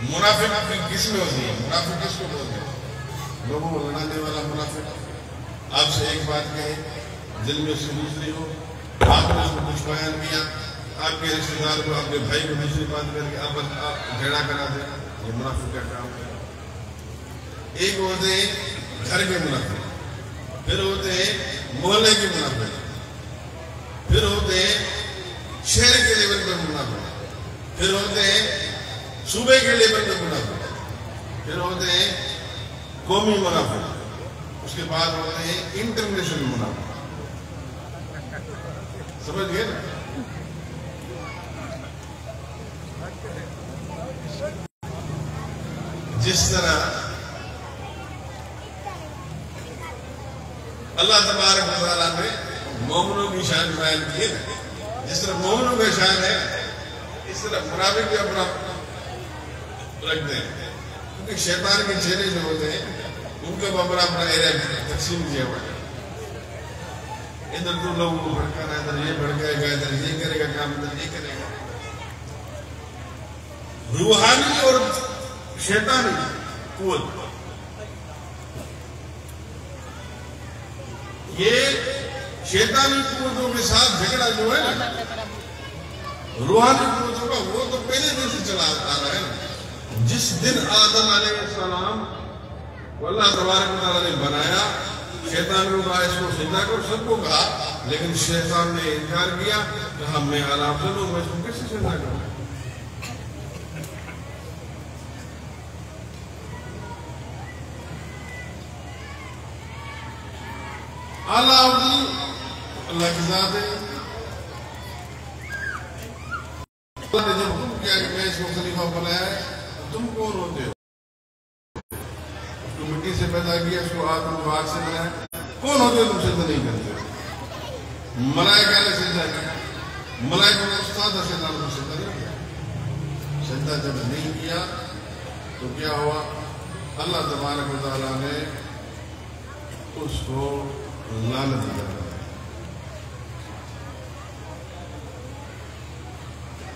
D: منافق کس میں ہوتی ہے منافق کس کو بولتے ہیں لوگوں کو لڑانے والا منافق آپ سے ایک بات کہے دل میں سے دوسری ہو آپ نے اس کو کچھ بیان کیا آپ کے رشتہ دار کو آپ کے بھائی کو دوسری بات کر کے آپ جھگڑا کرا دیں یہ منافق کا کام ہے ایک ہوتے ہیں گھر کے منافق پھر ہوتے ہیں محلے کے منافق پھر ہوتے ہیں شہر کے لیول پر منافع، پھر ہوتے ہیں صوبے کے لیول پر منافع، پھر ہوتے ہیں قومی منافع، اس کے بعد ہوتے ہیں انٹرنیشنل منافع. سمجھ گئے نا؟ جس طرح اللہ تبارک و تعالیٰ نے مومنوں کی شان بیان کی ہے، جس طرح مومنوں کا شان ہے اس طرح منافق بھی اپنا رکھتے ہیں، کیونکہ شیطان کے چہرے جو ہوتے ہیں ان کا اپنا ایریا تقسیم کیا ہوا ہے. ادھر تو لوگوں کو بھڑکانا، ادھر یہ بھڑکائے گا، ادھر یہ کرے گا کام، ادھر یہ کرے گا. روحانی اور شیطانی قوت، یہ شیطانی قوتوں کے ساتھ جھگڑا جو ہے نا روحانی قوتوں کا، وہ تو پہلے دن سے چلا آ رہا ہے نا. جس دن آدم علیہ السلام کو اللہ تبارک و تعالیٰ نے بنایا، شیطان کو کہا اس کو سجدہ کرو، سب کو کہا، لیکن شیطان نے انکار کیا کہ ہم میں اعلیٰ افضل ہوں، میں اس کو کیسے سجدہ کروں. اعلیٰ افضل اللہ کی ذات ہے. اللہ نے جب حکم کیا کہ میں اس کو خلیفہ بنایا ہے، تم کون ہوتے ہو؟ اس کو مٹی سے پیدا کیا، اس کو آدم کو آگ سے بنایا، کون ہوتے ہو؟ تم سجدہ نہیں کرتے ہو. ملائکہ نے سجدہ کیا، ملائکہ نے استاد شیطان کو سجدہ نہیں کیا. سجدہ جب نہیں کیا تو کیا ہوا؟ اللہ تبارک و تعالیٰ نے اس کو لعنت دیا.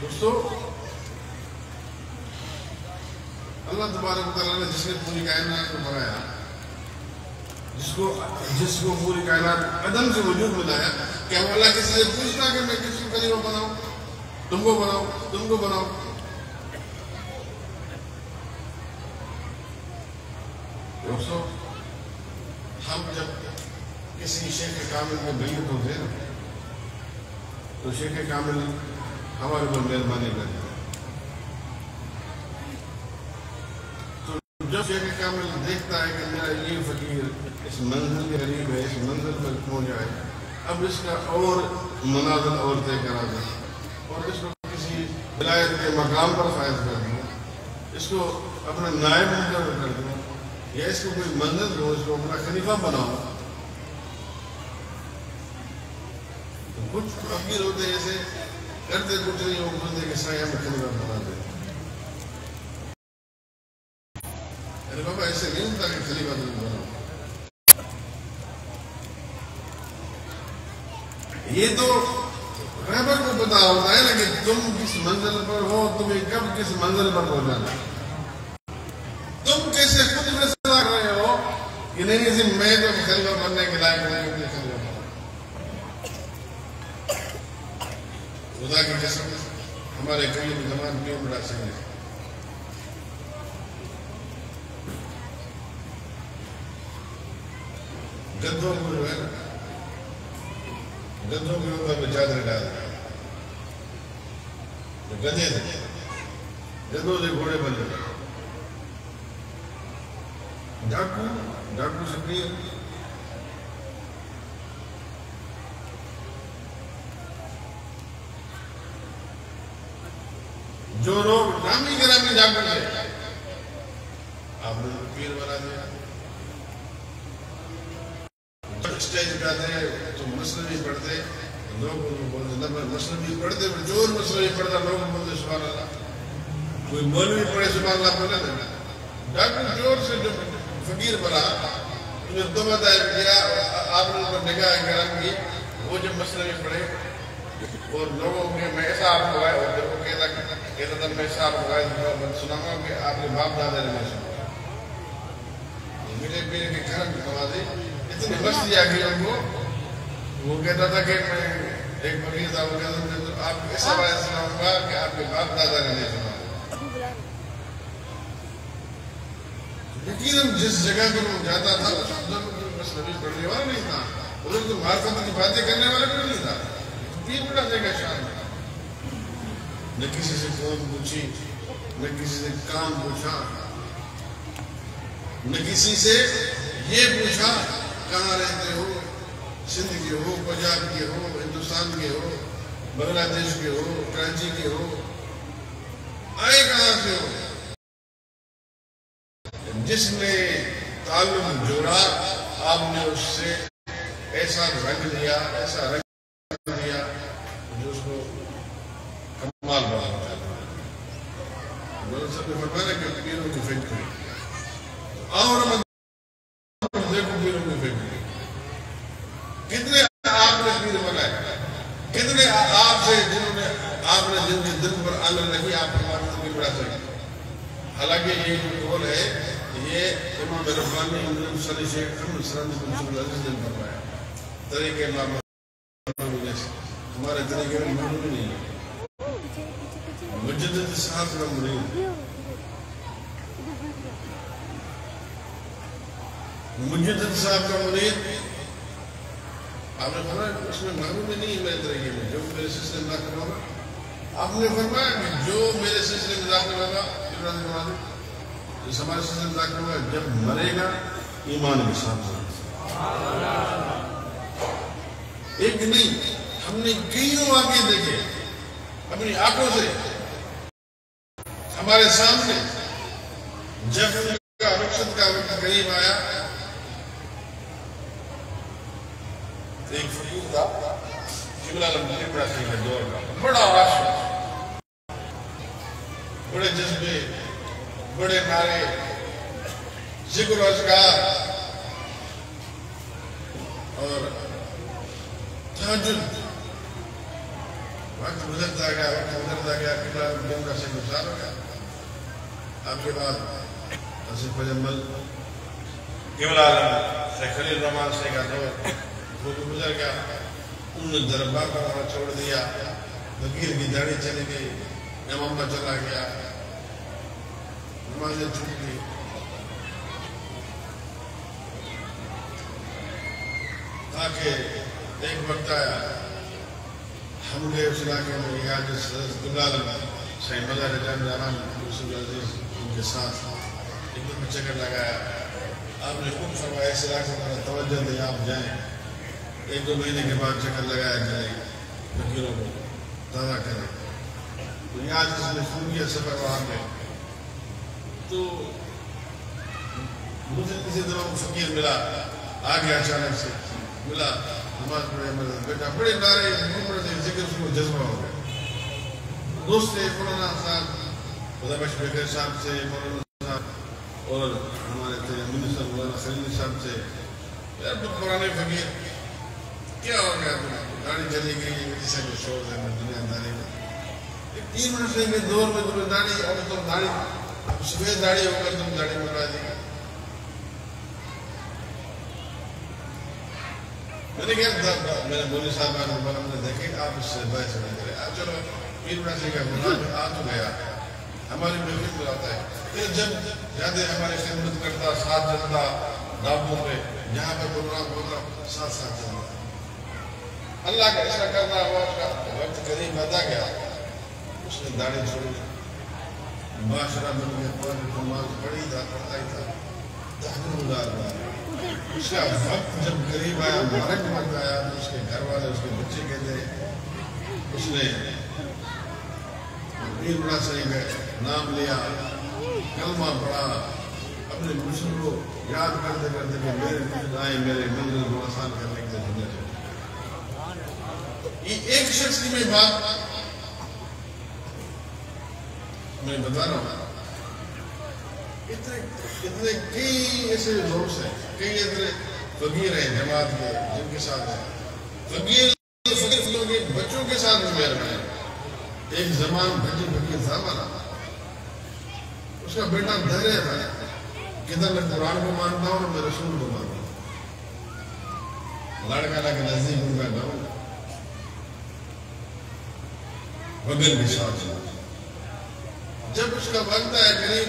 D: دوستو، اللہ تبارک و تعالیٰ نے جس نے پوری کائنات کو بنایا، جس کو پوری کائنات عدم سے وجود میں لایا، کیا وہ اللہ کسی سے پوچھتا کہ میں کس کو خلیفہ بناؤں، تم کو بناؤں، تم کو بناؤں؟ دوستو، ہم جب کسی شیخ کامل میں بیعت ہوتے ہیں تو شیخ کامل ہمارے پر مہربانی کرتے ہیں. تو جب شیخ کامل دیکھتا ہے کہ میرا یہ فقیر اس منزل کے قریب ہے، اس منزل پر پہنچ جائے، اب اس کا اور منازل اور طے کرا دیں اور اس کو کسی ولایت کے مقام پر فائز کر دیں، اس کو اپنا نائب مقرر کر دیں، یا اس کو کوئی منزل ہو، اس کو اپنا خلیفہ بناؤ. کچھ فقیر ہوتے ایسے کرتے کچھ نہیں، وہ بندے کے سایہ میں خلیفہ بنا دے. ارے بابا ایسے نہیں ہوتا کہ خلیفہ تم بناؤ. یہ تو رہبر کو پتا ہوتا ہے نا کہ تم کس منزل پر ہو، تمہیں کب کس منزل پر پہنچانا. تم کیسے خود فیصلہ کر رہے ہو کہ نہیں میں تو خلیفہ بننے کے لائق نہیں ہوں، خلیفہ خدا کی قسم ہمارے کئی زمان کیوں بڑا سکے. گدھوں کو جو ہے نا، گدھوں کے اوپر میں چادر ڈال دیا، گدھے تھے، گدھوں سے گھوڑے بن گئے. ڈاکو شکریہ جو لوگ نامی گرامی ڈاکٹر تھے، آپ نے پیر بنا دیا. اسٹیج پہ آتے تو مسلم پڑھتے، لوگ بولتے مسلم پڑھتے، جو مسلم پڑھتا لوگ بولتے سبحان اللہ. کوئی مولوی پڑھے سبحان اللہ بولا نا. ڈاکٹر جور سے جو فقیر بنا، انہیں دو بتایا کیا، آپ نے ان پر نگاہ کرم کی. وہ جب مسلم پڑھے اور لوگوں کے میں ایسا آپ کو آئے، اور جب وہ کہتا تھا میں ایسا آپ کو آئے سناؤں گا کہ آپ کے باپ دادا نے میں سنا. میرے پیر کے کرم کی نوازی اتنی مستی آ گئی ان کو. وہ کہتا تھا کہ میں ایک فقیر تھا، وہ کہتا تھا تو آپ کو ایسا بات سناؤں گا کہ آپ کے باپ دادا نے نہیں سنا. یقیناً جس جگہ پر وہ جاتا تھا اس مسلم پڑھنے والا نہیں تھا، ادھر تو معرفت کی باتیں کرنے والا بھی نہیں تھا. پیر بڑا جگہ شان تھا. نہ کسی سے قوم پوچھی، نہ کسی سے کام پوچھا، نہ کسی سے یہ پوچھا کہاں رہتے ہو، سندھ کے ہو، پنجاب کے ہو، ہندوستان کے ہو، بنگلہ دیش کے ہو، کراچی کے ہو، آئے کہاں سے ہو۔ جس نے تعلق جوڑا آپ نے اس سے ایسا رنگ لیا، ایسا رنگ لیا جو اس کو کمال بنا ہوتا ہے۔ مولانا صاحب نے فرمایا کہ پیروں کی فیکٹری اور دیکھو پیروں کی فیکٹری، کتنے آپ نے پیر بنائے، کتنے آپ سے جنہوں نے آپ نے جن کے دل پر آنگن رکھی، آپ کے بات نہیں بڑھا سکے۔ حالانکہ یہ جو قول ہے یہ امام ربانی صلی شیخ احمد سرند بن عزیز نے فرمایا، طریقے امام ہمارے طریقے میں معلوم نہیں ہے، مجدد صاحب کا مرید، مجدد صاحب کا مرید، آپ نے فرمایا اس میں معلوم ہی نہیں میرے طریقے میں، جو میرے سلسلے میں داخل ہوگا۔ آپ نے فرمایا کہ جو میرے سلسلے میں داخل ہوگا، اس ہمارے سلسلے میں داخل ہوگا، جب مرے گا ایمان کے ساتھ ایک نہیں، ہم نے کئی واقعے دیکھے اپنی آنکھوں سے ہمارے سامنے، جب ان کا رخصت کا وقت قریب آیا، ایک فقیر تھا قبلہ عالم بڑا صحیح کا دور کا، بڑا عاشق، بڑے جذبے، بڑے نعرے، ذکر و اذکار اور تہجد۔ وقت گزرتا گیا، قبلہ عالم کا سے گزار ہو گیا۔ آپ کے بعد آصف اجمل، قبلہ عالم شیخ خلیل الرحمن سے کا دور وہ بھی گزر گیا۔ انہوں نے دربار کا وہاں چھوڑ دیا، فقیر کی داڑھی چلی گئی، امامہ چلا گیا، نمازیں چھوٹ گئی۔ تاکہ ایک وقت آیا، ہم گئے اس علاقے میں، یہ آج قبلہ عالم صحیح مزار جان یوسف عزیز ان کے ساتھ ایک دن چکر لگایا۔ آپ نے خود فرمایا اس علاقے میں توجہ دیں، آپ جائیں، ایک دو مہینے کے بعد چکر لگایا جائے، فقیروں کو تازہ کریں۔ تو یہ آج اس نے شروع کیا سفر وہاں پہ، تو مجھے کسی طرح فقیر ملا، آگے اچانک سے ملا، نماز پڑھے، بیٹا بڑے نعرے ذکر اس کو جذبہ ہو گیا۔ دوست تھے مولانا صاحب خدا بخش بیکر صاحب سے، مولانا صاحب اور ہمارے تھے منسٹر مولانا خلیل صاحب سے، یار تو پرانے فقیر کیا ہو گیا، گاڑی چلی گئی، کسی کو شوق ہے دنیا داری میں، 3 منٹ سے کے دور میں تمہیں داڑھی، اب تم داڑھی سفید داڑھی ہو کر تم داڑھی بنا دی۔ میں نے کہا میرے مولوی صاحب نے دیکھے آپ اس سے بحث نہیں کرے، چلو پیر بنا سے کا گناہ آ تو گیا، ہماری محفل بلاتا ہے، پھر جب زیادہ ہماری خدمت کرتا، ساتھ چلتا، دعوتوں پہ جہاں پہ پروگرام ہوتا ساتھ ساتھ چلتا۔ اللہ کا ایسا کرنا ہوا، اس کا وقت قریب آتا گیا، اس نے داڑھی چھوڑی، معاشرہ بن گیا، قرآن نماز پڑھی تھا، پڑھتا ہی تھا، تحجد گزار رہا۔ اس کا وقت جب قریب آیا، مبارک وقت آیا، تو اس کے گھر والے، اس کے بچے کہتے ہیں، اس نے پیر بڑا صحیح کا نام لیا، کلمہ پڑھا، اپنے مرشد کو یاد کرتے کرتے کہ میرے مرشد آئے میرے منزل کو آسان کرنے کے لیے دنیا سے۔ یہ ایک شخص کی میں بات میں بتا رہا ہوں، اتنے کئی ایسے دوست ہیں، کئی ایسے فقیر ہیں جماعت کے جن کے ساتھ ہیں، فقیر کے بچوں کے ساتھ میر میں ایک زمان بھجی فقیر تھا ہمارا، اس کا بیٹا دھرے تھا، کدھر میں قرآن کو مانتا ہوں اور میں رسول کو مانتا ہوں، لڑکا کے نزدیک ان کا گاؤں وگن کے ساتھ، جب اس کا وقت آیا قریب،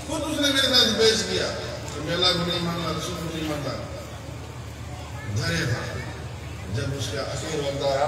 D: خود اس نے میرے ساتھ بحث کیا کہ میں اللہ کو نہیں مانتا، رسول کو نہیں مانتا، دھرے تھا۔ جب اس کا اخیر وقت آیا،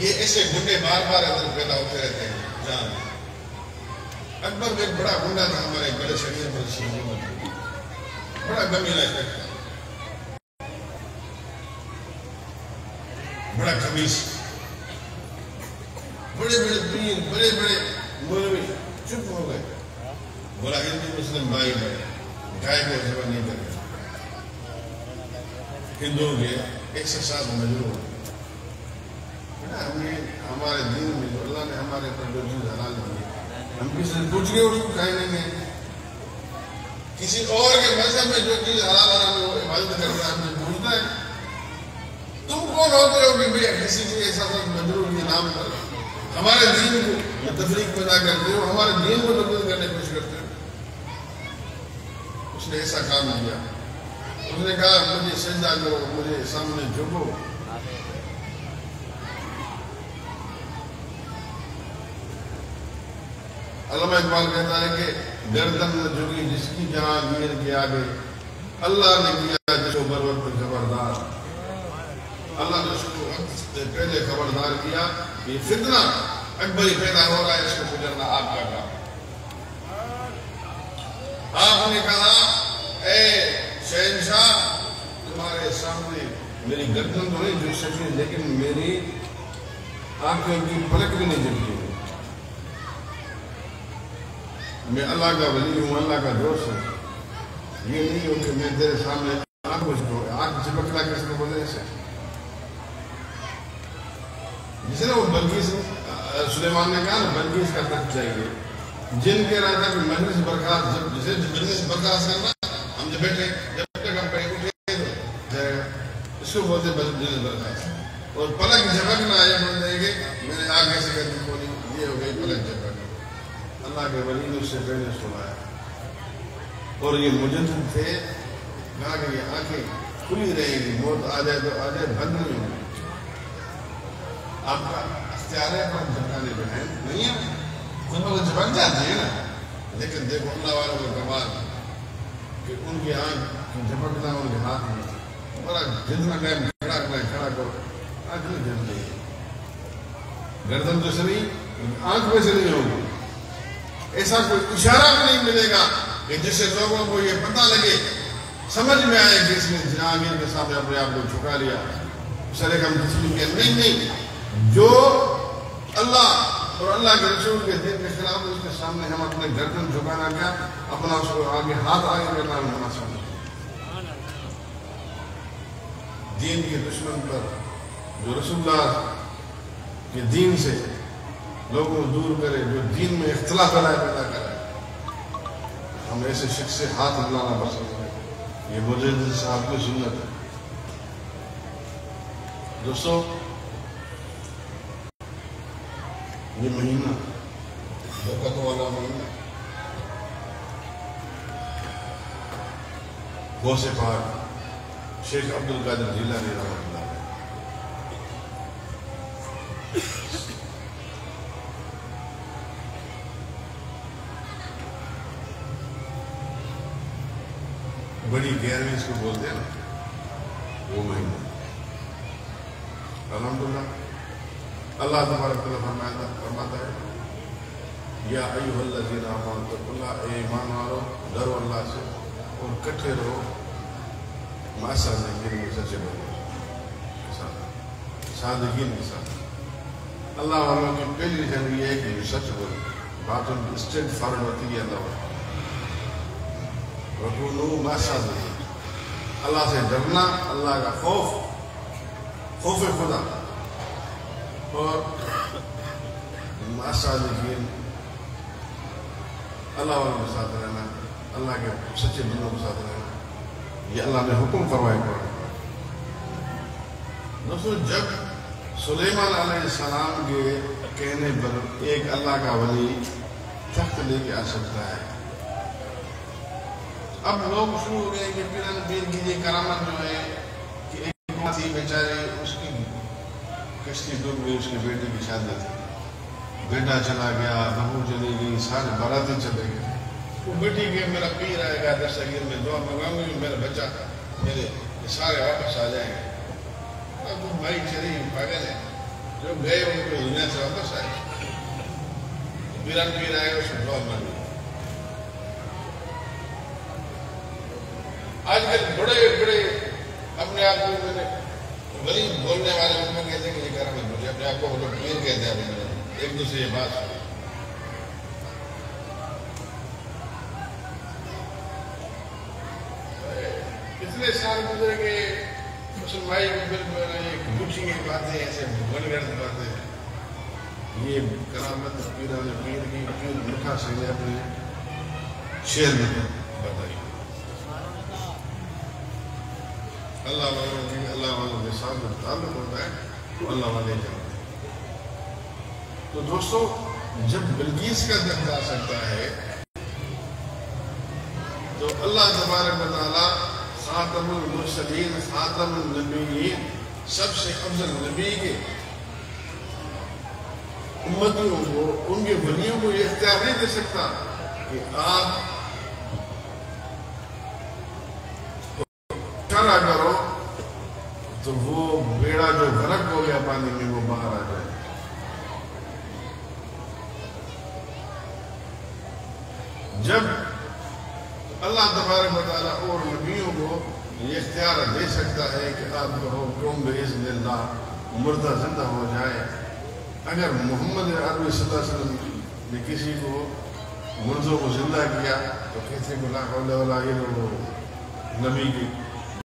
D: یہ ایسے گنڈے بار بار اندر پیدا ہوتے رہتے ہیں جان اکبر میں ایک بڑا گنڈا تھا ہمارے بڑے شہر پر شیخ بڑا گمیلا ہے بڑا خبیث بڑے بڑے پیر بڑے بڑے مولوی چپ ہو گئے بولا ہندو مسلم بھائی میں گائے کو ذبح نہیں کرے ہندوؤں کے ایک سے ساتھ مجبور ہو ہمارے دین میں جو اللہ نے ہمارے پر جو چیز حلال کی ہم کسی سے پوچھ کے اس کو کھائے نہیں گے کسی اور کے مذہب میں جو چیز حلال حرام ہے وہ عبادت کرتا ہے ہم سے پوچھتا ہے تم کون ہوتے ہو کہ بھئی کسی کے ایسا مجبور کے نام پر ہمارے دین کو تفریق پیدا کرتے ہو ہمارے دین کو تبدیل کرنے کی کوشش کرتے ہو اس نے ایسا کام کیا اس نے کہا مجھے سجدہ کرو مجھے سامنے جھکو علامہ اقبال کہتا ہے کہ گردن نہ جھکی جس کی جہانگیر کے آگے اللہ نے کیا جس کو بر وقت خبردار اللہ نے اس کو وقت سے پہلے خبردار کیا کہ فتنہ اکبری پیدا ہو رہا ہے اس کو گزرنا آپ کا کام آپ نے کہا اے شہنشاہ تمہارے سامنے میری گردن تو نہیں جھک سکی لیکن میری آنکھوں کی پلک بھی نہیں جھکی میں اللہ کا ولی ہوں اللہ کا دوست ہوں یہ نہیں ہوں کہ میں تیرے سامنے آنکھ جھپکنا کس نے بولے سے جسے نا وہ بلقیس سلیمان نے کہا نا بلقیس کا تخت چاہیے جن کہہ رہا تھا کہ مجلس برخاست جسے مجلس برخاست کرنا ہم جب بیٹھے جب تک ہم پڑھے اٹھے تو اس کو بولتے مجلس برخاست اور پلک جھپکنا یہ بولتے ہیں کہ میں نے آگے سے کہتے بولی یہ ہو گئی پلک جھپکنا اللہ کے ولی نے اس سے پہلے سنایا اور یہ مجدد تھے کہا کہ یہ آنکھیں کھلی رہیں گی موت آ جائے تو آ جائے بند نہیں ہوگی آپ کا اختیار ہے پر جھپکانے پہ ہے نہیں ہے خود بہت جھپک جاتے ہیں نا لیکن دیکھو اللہ والوں کا کمال کہ ان کی آنکھ جھپکنا ان کے ہاتھ میں بڑا جتنا ٹائم کھڑا کرنا ہے کھڑا کرو آنکھ نہیں جھپ رہی گردن تو سے نہیں آنکھ میں سے نہیں ہوگی ایسا کوئی اشارہ بھی نہیں ملے گا کہ جس سے لوگوں کو یہ پتہ لگے سمجھ میں آئے کہ اس نے جہانگیر کے سامنے اپنے آپ کو جھکا لیا سرے کا تسلیم کیا نہیں جو اللہ اور اللہ کے رسول کے دین کے خلاف اس کے سامنے ہم اپنے گردن جھکانا کیا اپنا اس کو آگے ہاتھ آگے کرنا ہونا سامنے دین کے دشمن پر جو رسول اللہ کے دین سے لوگوں کو دور کرے جو دین میں اختلاف پیدا کرے ہم ایسے شخص سے ہاتھ ملانا پسند کریں یہ مجدد صاحب کی سنت ہے دوستو یہ مہینہ برکتوں والا مہینہ غوث پاک شیخ عبد القادر جیلانی رحمۃ اللہ علیہ بڑی گیارہویں اس کو بولتے ہیں نا وہ مہینہ الحمدللہ اللہ تبارک تعالیٰ فرماتا ہے یا ایھا الذین آمنوا اتقوا اللہ اے ایمان والو ڈرو اللہ سے اور کٹھے رہو مع الصادقین میں سچے بنو صادقین کے ساتھ اللہ والوں کی پہلی جنگ یہ ہے کہ یہ سچ بولے بات ان کی اسٹیٹ فارورڈ ہوتی ہے اللہ والوں وَكُونُوا مَعَ الصَّادِقِينَ اللہ سے ڈرنا اللہ کا خوف خدا اور مع الصَّادِقِينَ اللہ والوں کے ساتھ رہنا اللہ کے سچے بندوں کے ساتھ رہنا یہ اللہ نے حکم فرمائے قرآن دوستو جب سلیمان علیہ السلام کے کہنے پر ایک اللہ کا ولی تخت لے کے آ سکتا ہے اب لوگ شروع ہو گئے کہ پیر کی یہ کرامت جو ہے کہ ایک تھی بیچارے اس کی کشتی ڈوب گئی اس کے بیٹے کی شادی تھی بیٹا چلا گیا بہو چلی گئی سارے باراتی چلے گئے وہ بیٹی کہ میرا پیر آئے گا دستگیر میں دعا منگاؤں گی میرا بچہ میرے سارے واپس آ جائیں گے اب وہ بھائی چلی پاگل ہے جو گئے ان کو دنیا سے واپس آئے، پیران پیر آئے اس کو دعا مانگی۔ آج کل بڑے بڑے اپنے آپ کو میں نے غریب بولنے والے ان میں کہتے ہیں کہ یہ کرا مت مجھے، اپنے آپ کو وہ لوگ پیر کہتے ہیں، ایک دوسرے یہ بات سنی۔ اتنے سال گزرے کہ مسلمائی بالکل جھوٹی باتیں ایسے بن گرد باتیں، یہ کرامت پیر کی پیر لکھا سے نے اپنے شعر میں بتائی۔ اللہ والوں کے ساتھ تعلق ہوتا ہے تو اللہ والے جانتے ہیں۔ تو دوستو، جب بلقیس کا درد آ سکتا ہے تو اللہ تبارک و تعالیٰ خاتم المرسلین، خاتم النبیین، سب سے افضل نبی کے امتیوں کو، ان کے ولیوں کو یہ اختیار نہیں دے سکتا کہ آپ اشارہ کرو تو وہ بیڑا جو غرق ہو گیا پانی میں وہ باہر آ جائے۔ جب اللہ تبارک و تعالیٰ اور نبیوں کو یہ اختیار دے سکتا ہے کہ آپ کہو قوم باذن اللہ مردہ زندہ ہو جائے، اگر محمد عربی صلی اللہ علیہ وسلم نے کسی کو مردوں کو زندہ کیا تو کہتے ہیں لا حول ولا قوت الا باللہ، نبی کی